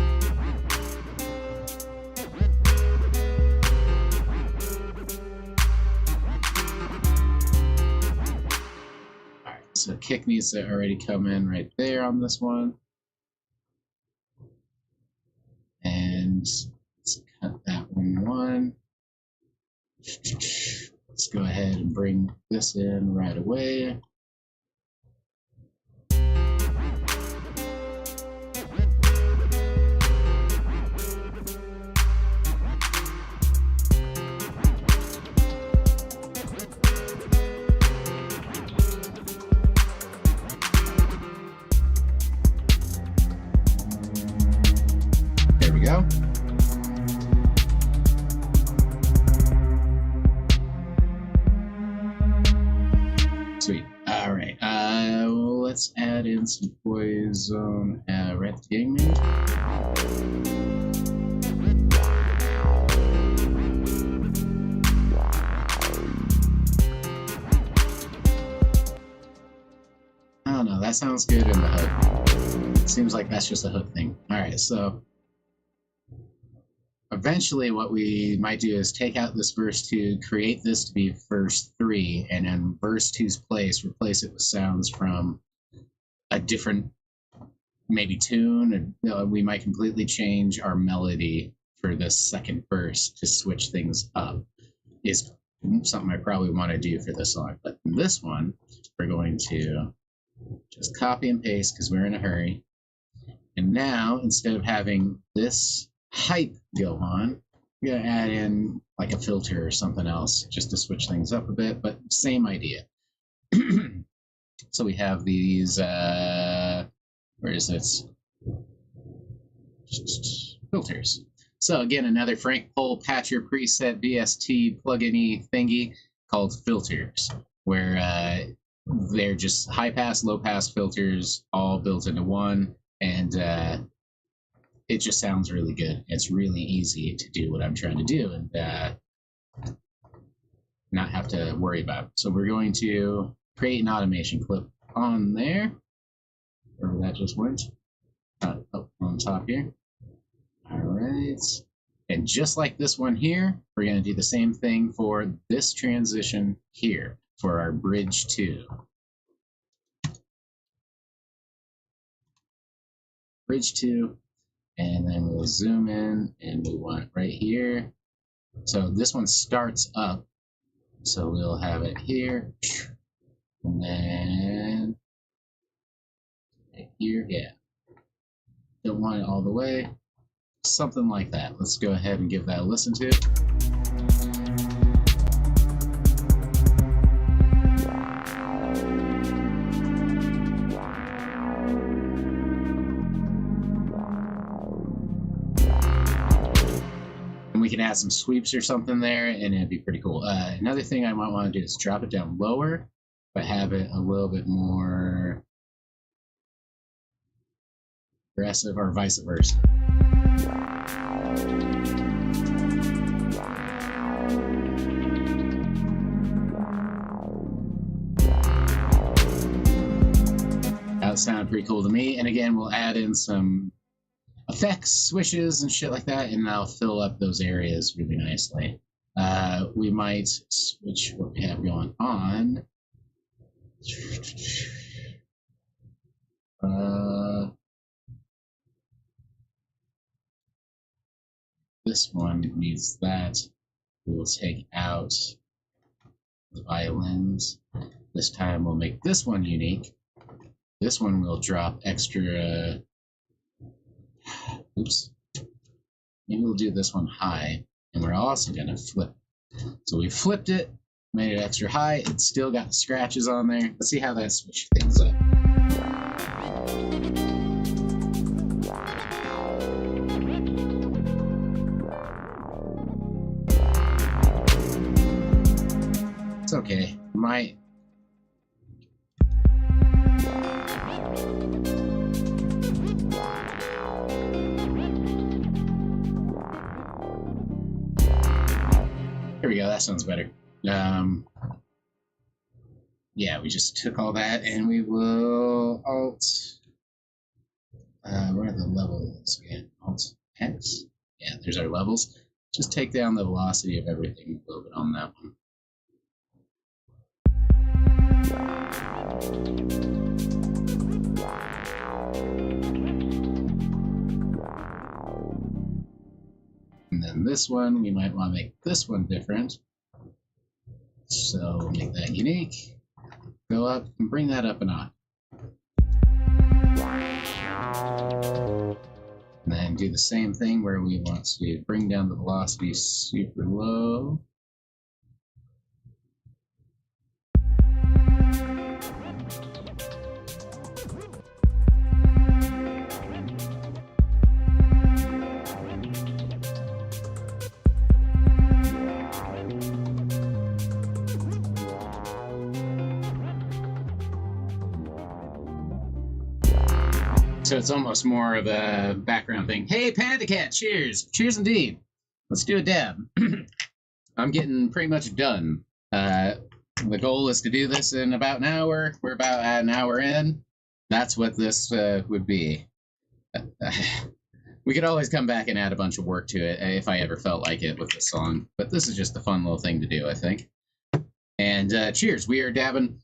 All right, so kick needs to already come in right there on this one. And let's cut that one. Let's go ahead and bring this in right away. There we go. Sweet. All right. Let's add in some poison. Red King. I don't know. That sounds good in the hook. Seems like that's just a hook thing. All right. So eventually, what we might do is take out this verse 2, create this to be verse 3, and in verse 2's place, replace it with sounds from a different, maybe tune. Or, we might completely change our melody for this second verse to switch things up. Is something I probably want to do for this song. But in this one, we're going to just copy and paste because we're in a hurry. And now, instead of having this hype go on, we're going to add in like a filter or something else just to switch things up a bit, but same idea. So we have these, where is this? Filters. So again, another Frank Pohl Patcher preset VST plugin-y thingy called filters, where they're just high pass, low pass filters all built into one, and it just sounds really good. It's really easy to do what I'm trying to do and not have to worry about it. So we're going to create an automation clip on there, where that just went, up on top here. All right. And just like this one here, we're going to do the same thing for this transition here for our bridge 2. Bridge 2. And then we'll zoom in and we want it right here. So this one starts up. So we'll have it here. And then right here, yeah. Don't want it all the way. Something like that. Let's go ahead and give that a listen to. We can add some sweeps or something there, and it'd be pretty cool. Another thing I might want to do is drop it down lower, but have it a little bit more aggressive, or vice versa. That sounded pretty cool to me. And again, we'll add in some effects, swishes, and shit like that, and I'll fill up those areas really nicely. We might switch what we have going on. This one needs that. We will take out the violins. This time we'll make this one unique. This one will drop extra. Oops. Maybe we'll do this one high, and we're also going to flip. So we flipped it, made it extra high. It's still got the scratches on there. Let's see how that switches things up. It's okay. My Here we go, that sounds better. Yeah, we just took all that and we will Alt, where are the levels again? Alt X? Yeah, there's our levels. Just take down the velocity of everything a little bit on that one. And then this one, we might want to make this one different. So make that unique. Go up and bring that up a notch. And then do the same thing where we want to bring down the velocity super low. So it's almost more of a background thing. Hey, Panda Cat, cheers. Cheers indeed. Let's do a dab. I'm getting pretty much done. The goal is to do this in about an hour. We're about an hour in. That's what this would be. We could always come back and add a bunch of work to it if I ever felt like it with this song. But this is just a fun little thing to do, I think. And cheers. We are dabbing.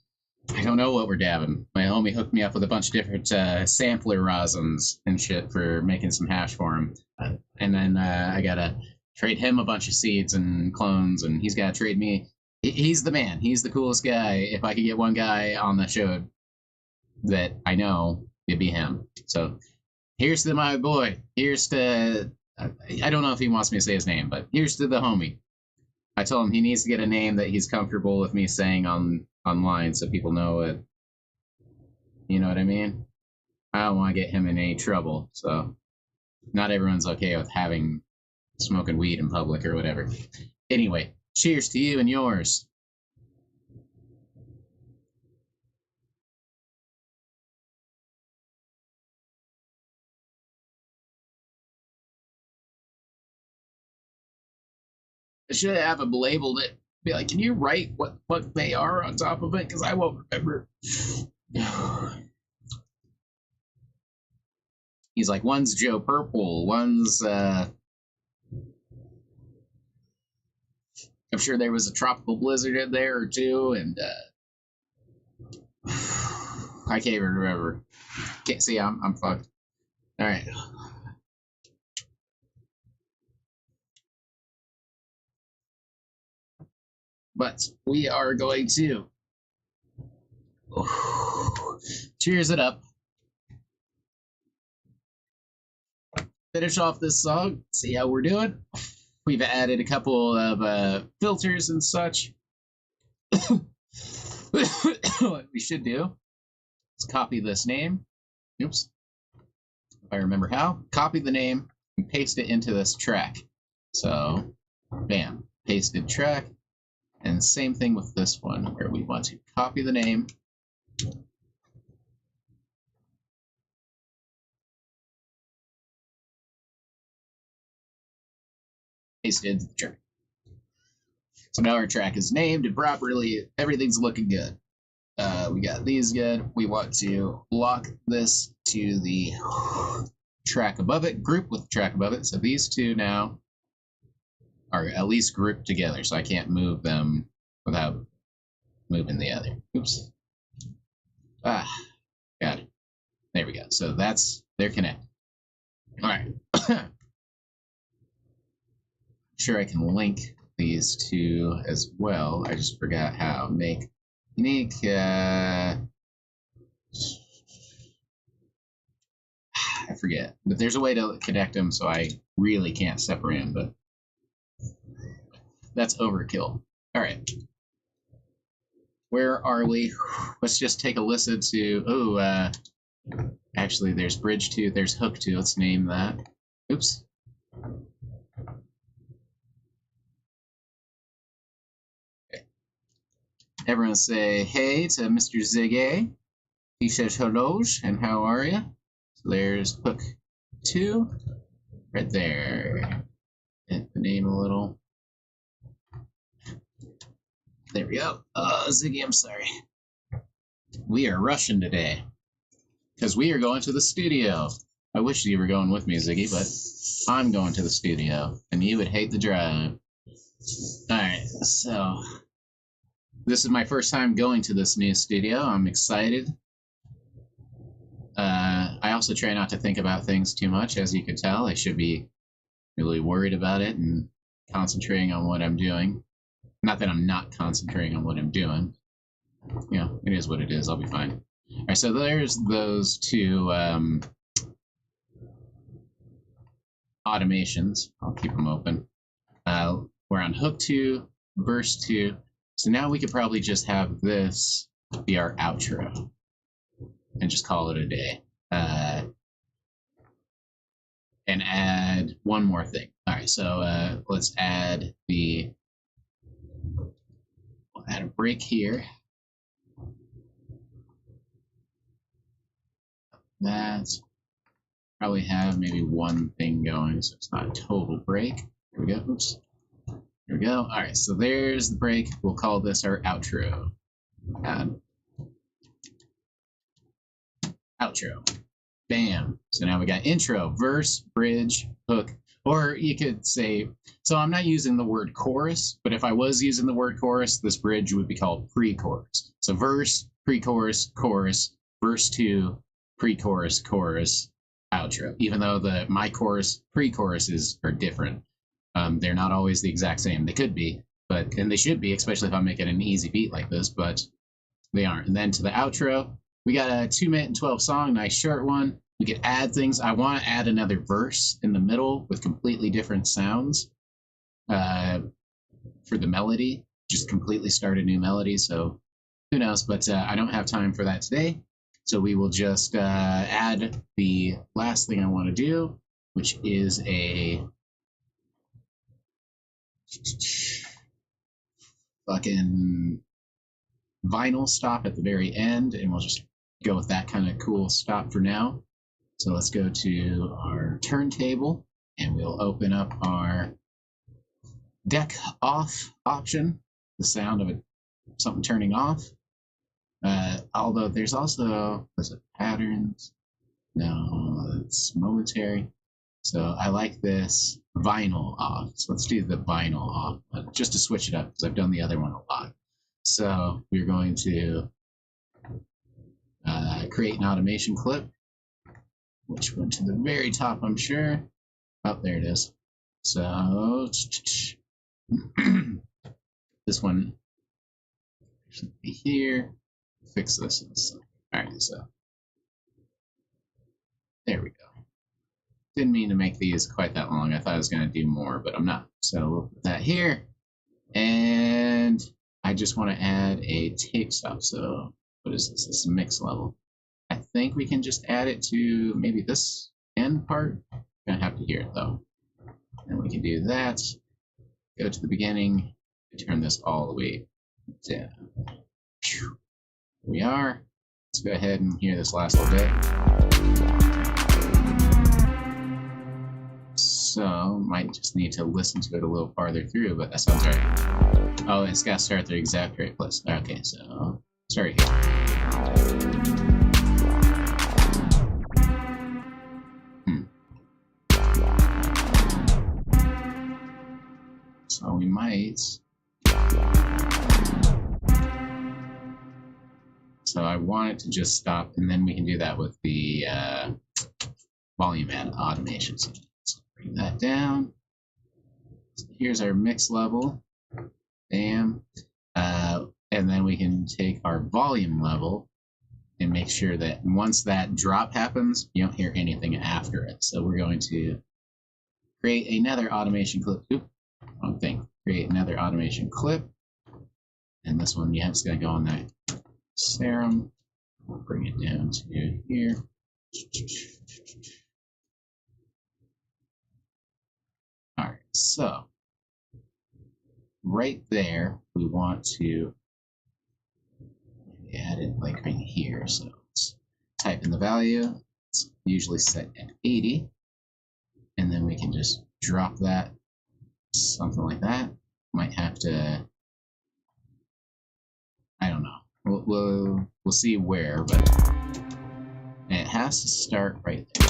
I don't know what we're dabbing. My homie hooked me up with a bunch of different sampler rosins and shit for making some hash for him. And then I gotta trade him a bunch of seeds and clones, and he's gotta trade me. He's the man. He's the coolest guy. If I could get one guy on the show that I know, it'd be him. So here's to my boy. Here's to... I don't know if he wants me to say his name, but here's to the homie. I told him he needs to get a name that he's comfortable with me saying online so people know it. You know what I mean? I don't want to get him in any trouble, so not everyone's okay with smoking weed in public or whatever. Anyway, cheers to you and yours. I should have labeled it. Be like, can you write what they are on top of it? Because I won't remember. He's like, one's Joe Purple, one's I'm sure there was a tropical blizzard in there or two, and I can't even remember. Can't see. I'm fucked. All right. But we are going to cheers it up. Finish off this song. See how we're doing. We've added a couple of filters and such. What we should do is copy this name. Oops. If I remember how. Copy the name and paste it into this track. So, bam. Pasted track. And same thing with this one, where we want to copy the name. Paste it into the track. So now our track is named and properly. Everything's looking good. We got these good. We want to lock this to the track above it, group with the track above it. So these two now are at least grouped together, so I can't move them without moving the other. Oops. Got it. There we go. So they're connected. All right. Sure, I can link these two as well. I just forgot how. Make unique. I forget, but there's a way to connect them, so I really can't separate them. But that's overkill. All right. Where are we? Let's just take a listen to. Actually, there's bridge 2. There's hook 2. Let's name that. Oops. Everyone say hey to Mr. Ziggy. He says hello, and how are you? So there's hook 2 right there. Hit the name a little. There we go. Ziggy, I'm sorry. We are rushing today because we are going to the studio. I wish you were going with me, Ziggy, but I'm going to the studio, and you would hate the drive. All right, so this is my first time going to this new studio. I'm excited. I also try not to think about things too much, as you can tell. I should be really worried about it and concentrating on what I'm doing. Not that I'm not concentrating on what I'm doing. You know, it is what it is. I'll be fine. All right, so there's those two automations. I'll keep them open. We're on hook 2, verse 2. So now we could probably just have this be our outro and just call it a day. And add one more thing. All right, so let's add we'll add a break here. That. Probably have maybe one thing going, so it's not a total break. Here we go. Oops. Here we go. All right, so there's the break. We'll call this our outro. Outro. Bam. So now we got intro, verse, bridge, hook, or you could say, so I'm not using the word chorus, but if I was using the word chorus, this bridge would be called pre-chorus. So verse, pre-chorus, chorus, verse 2, pre-chorus, chorus, outro. Even though my chorus, pre-choruses are different. They're not always the exact same. They could be, and they should be, especially if I'm making an easy beat like this, but they aren't. And then to the outro, we got a 2-minute and 12 song, nice short one. We could add things. I want to add another verse in the middle with completely different sounds for the melody, just completely start a new melody. So who knows, but I don't have time for that today. So we will just add the last thing I want to do, which is a fucking vinyl stop at the very end, and we'll just go with that kind of cool stop for now. So let's go to our turntable, and we'll open up our deck off option, the sound of something turning off. Although there's also, was it patterns? No, it's momentary. So I like this vinyl off. So let's do the vinyl off, just to switch it up, because I've done the other one a lot. So we're going to create an automation clip, which went to the very top, I'm sure. Oh, there it is. So this one should be here. Fix this. All right, so there we go. Didn't mean to make these quite that long. I thought I was going to do more, but I'm not. So we'll put that here. And I just want to add a tape stop. So what is this? This is mix level. I think we can just add it to maybe this end part. Gonna have to hear it though. And we can do that. Go to the beginning. Turn this all the way down. Here we are. Let's go ahead and hear this last little bit. So might just need to listen to it a little farther through, but that sounds right. Oh, it's got to start at the exact right place. Okay, so start here. So we might. So I want it to just stop, and then we can do that with the volume and automation. So let's bring that down. So here's our mix level. Bam. And then we can take our volume level and make sure that once that drop happens, you don't hear anything after it. So we're going to create another automation clip. Oop, wrong thing. Create another automation clip. And this one, yeah, it's going to go on that serum. We'll bring it down to here. All right, so right there, we want to add it like right here. So let's type in the value. It's usually set at 80. And then we can just drop that, something like that. Might have to, I don't know. We'll see where, but it has to start right there.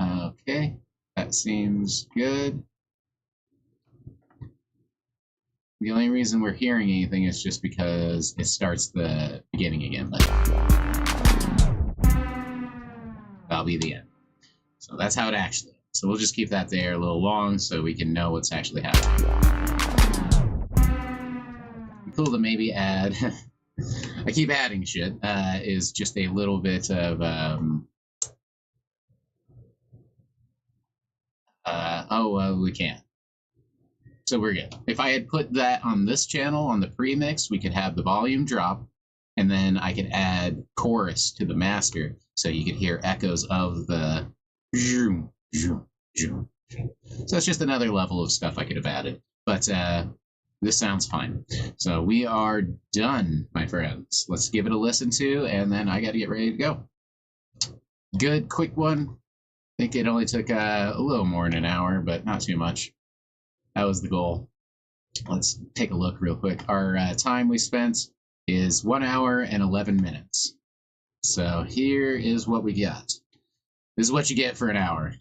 Okay, that seems good. The only reason we're hearing anything is just because it starts the beginning again, but that'll be the end. So that's how it actually is. So we'll just keep that there a little long so we can know what's actually happening. Cool to maybe add, I keep adding shit, is just a little bit of, we can't. So we're good. If I had put that on this channel, on the premix, we could have the volume drop, and then I could add chorus to the master, so you could hear echoes of the zoom, zoom, zoom. So it's just another level of stuff I could have added. But This sounds fine. So we are done, my friends. Let's give it a listen to, and then I got to get ready to go. Good, quick one. I think it only took a little more than an hour, but not too much. That was the goal. Let's take a look real quick. Our time we spent is 1 hour and 11 minutes. So here is what we got. This is what you get for an hour.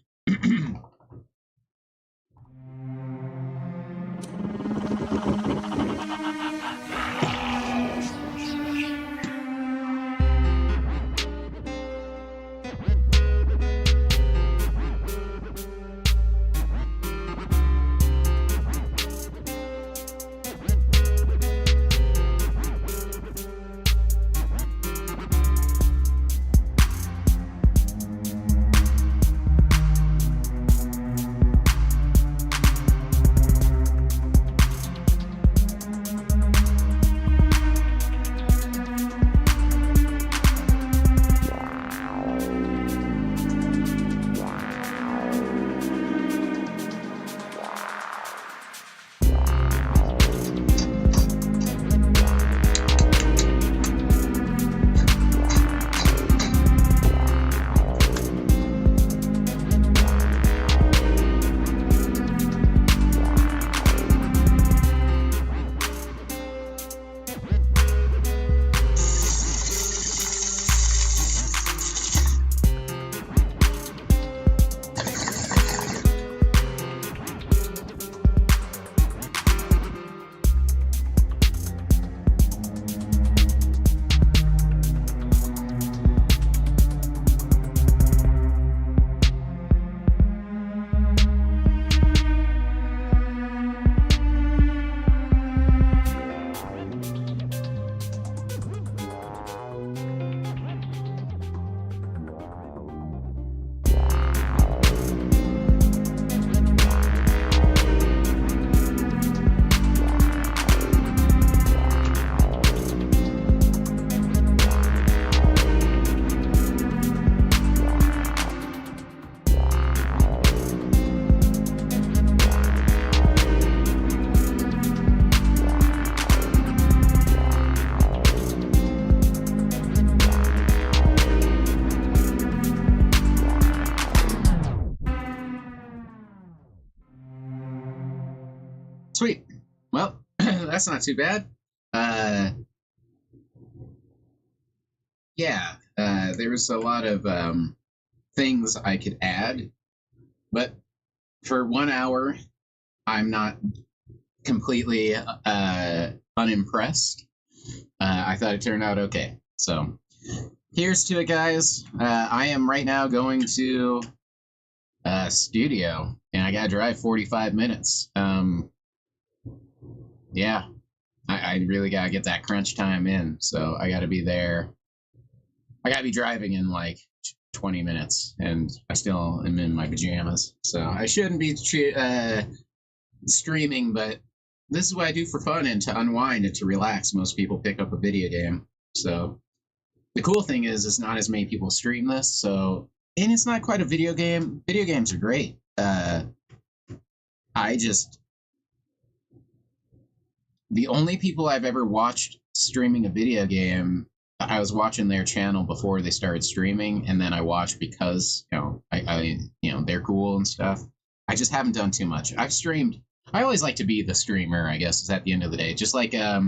Sweet. Well, that's not too bad. Yeah, there was a lot of things I could add, but for 1 hour, I'm not completely unimpressed. I thought it turned out okay. So here's to it, guys. I am right now going to studio, and I gotta drive 45 minutes. Yeah, I really gotta get that crunch time in, so I gotta be there. I gotta be driving in like 20 minutes, and I still am in my pajamas, so I shouldn't be streaming, but this is what I do for fun and to unwind and to relax. Most people pick up a video game, so the cool thing is it's not as many people stream this, so, and it's not quite a video game. Video games are great. The only people I've ever watched streaming a video game, I was watching their channel before they started streaming, and then I watched because, they're cool and stuff. I just haven't done too much. I've streamed. I always like to be the streamer, I guess, is at the end of the day. Just like, I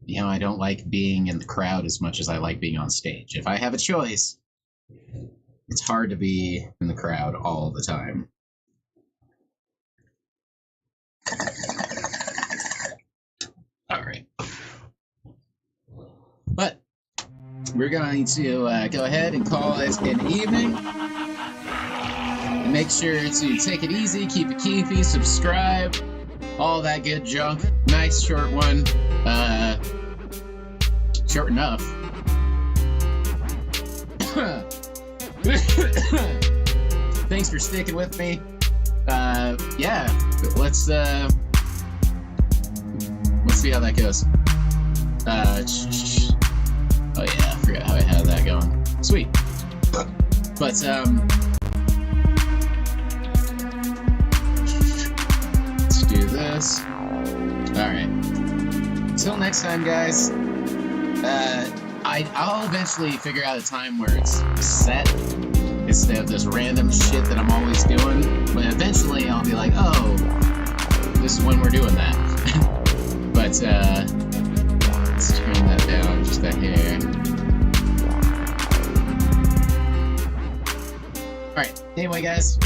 don't like being in the crowd as much as I like being on stage. If I have a choice, it's hard to be in the crowd all the time. All right. But we're going to go ahead and call it an evening. And make sure to take it easy, keep it keefy, subscribe, all that good junk. Nice short one. Short enough. Thanks for sticking with me. Yeah, let's see how that goes. Oh yeah, I forgot how I had that going. Sweet. But let's do this. Alright. Until next time, guys. I'll eventually figure out a time where it's set instead of this random shit that I'm always doing. But eventually I'll be like, oh, this is when we're doing that. But, let's turn that down just a hair. Alright, anyway, guys.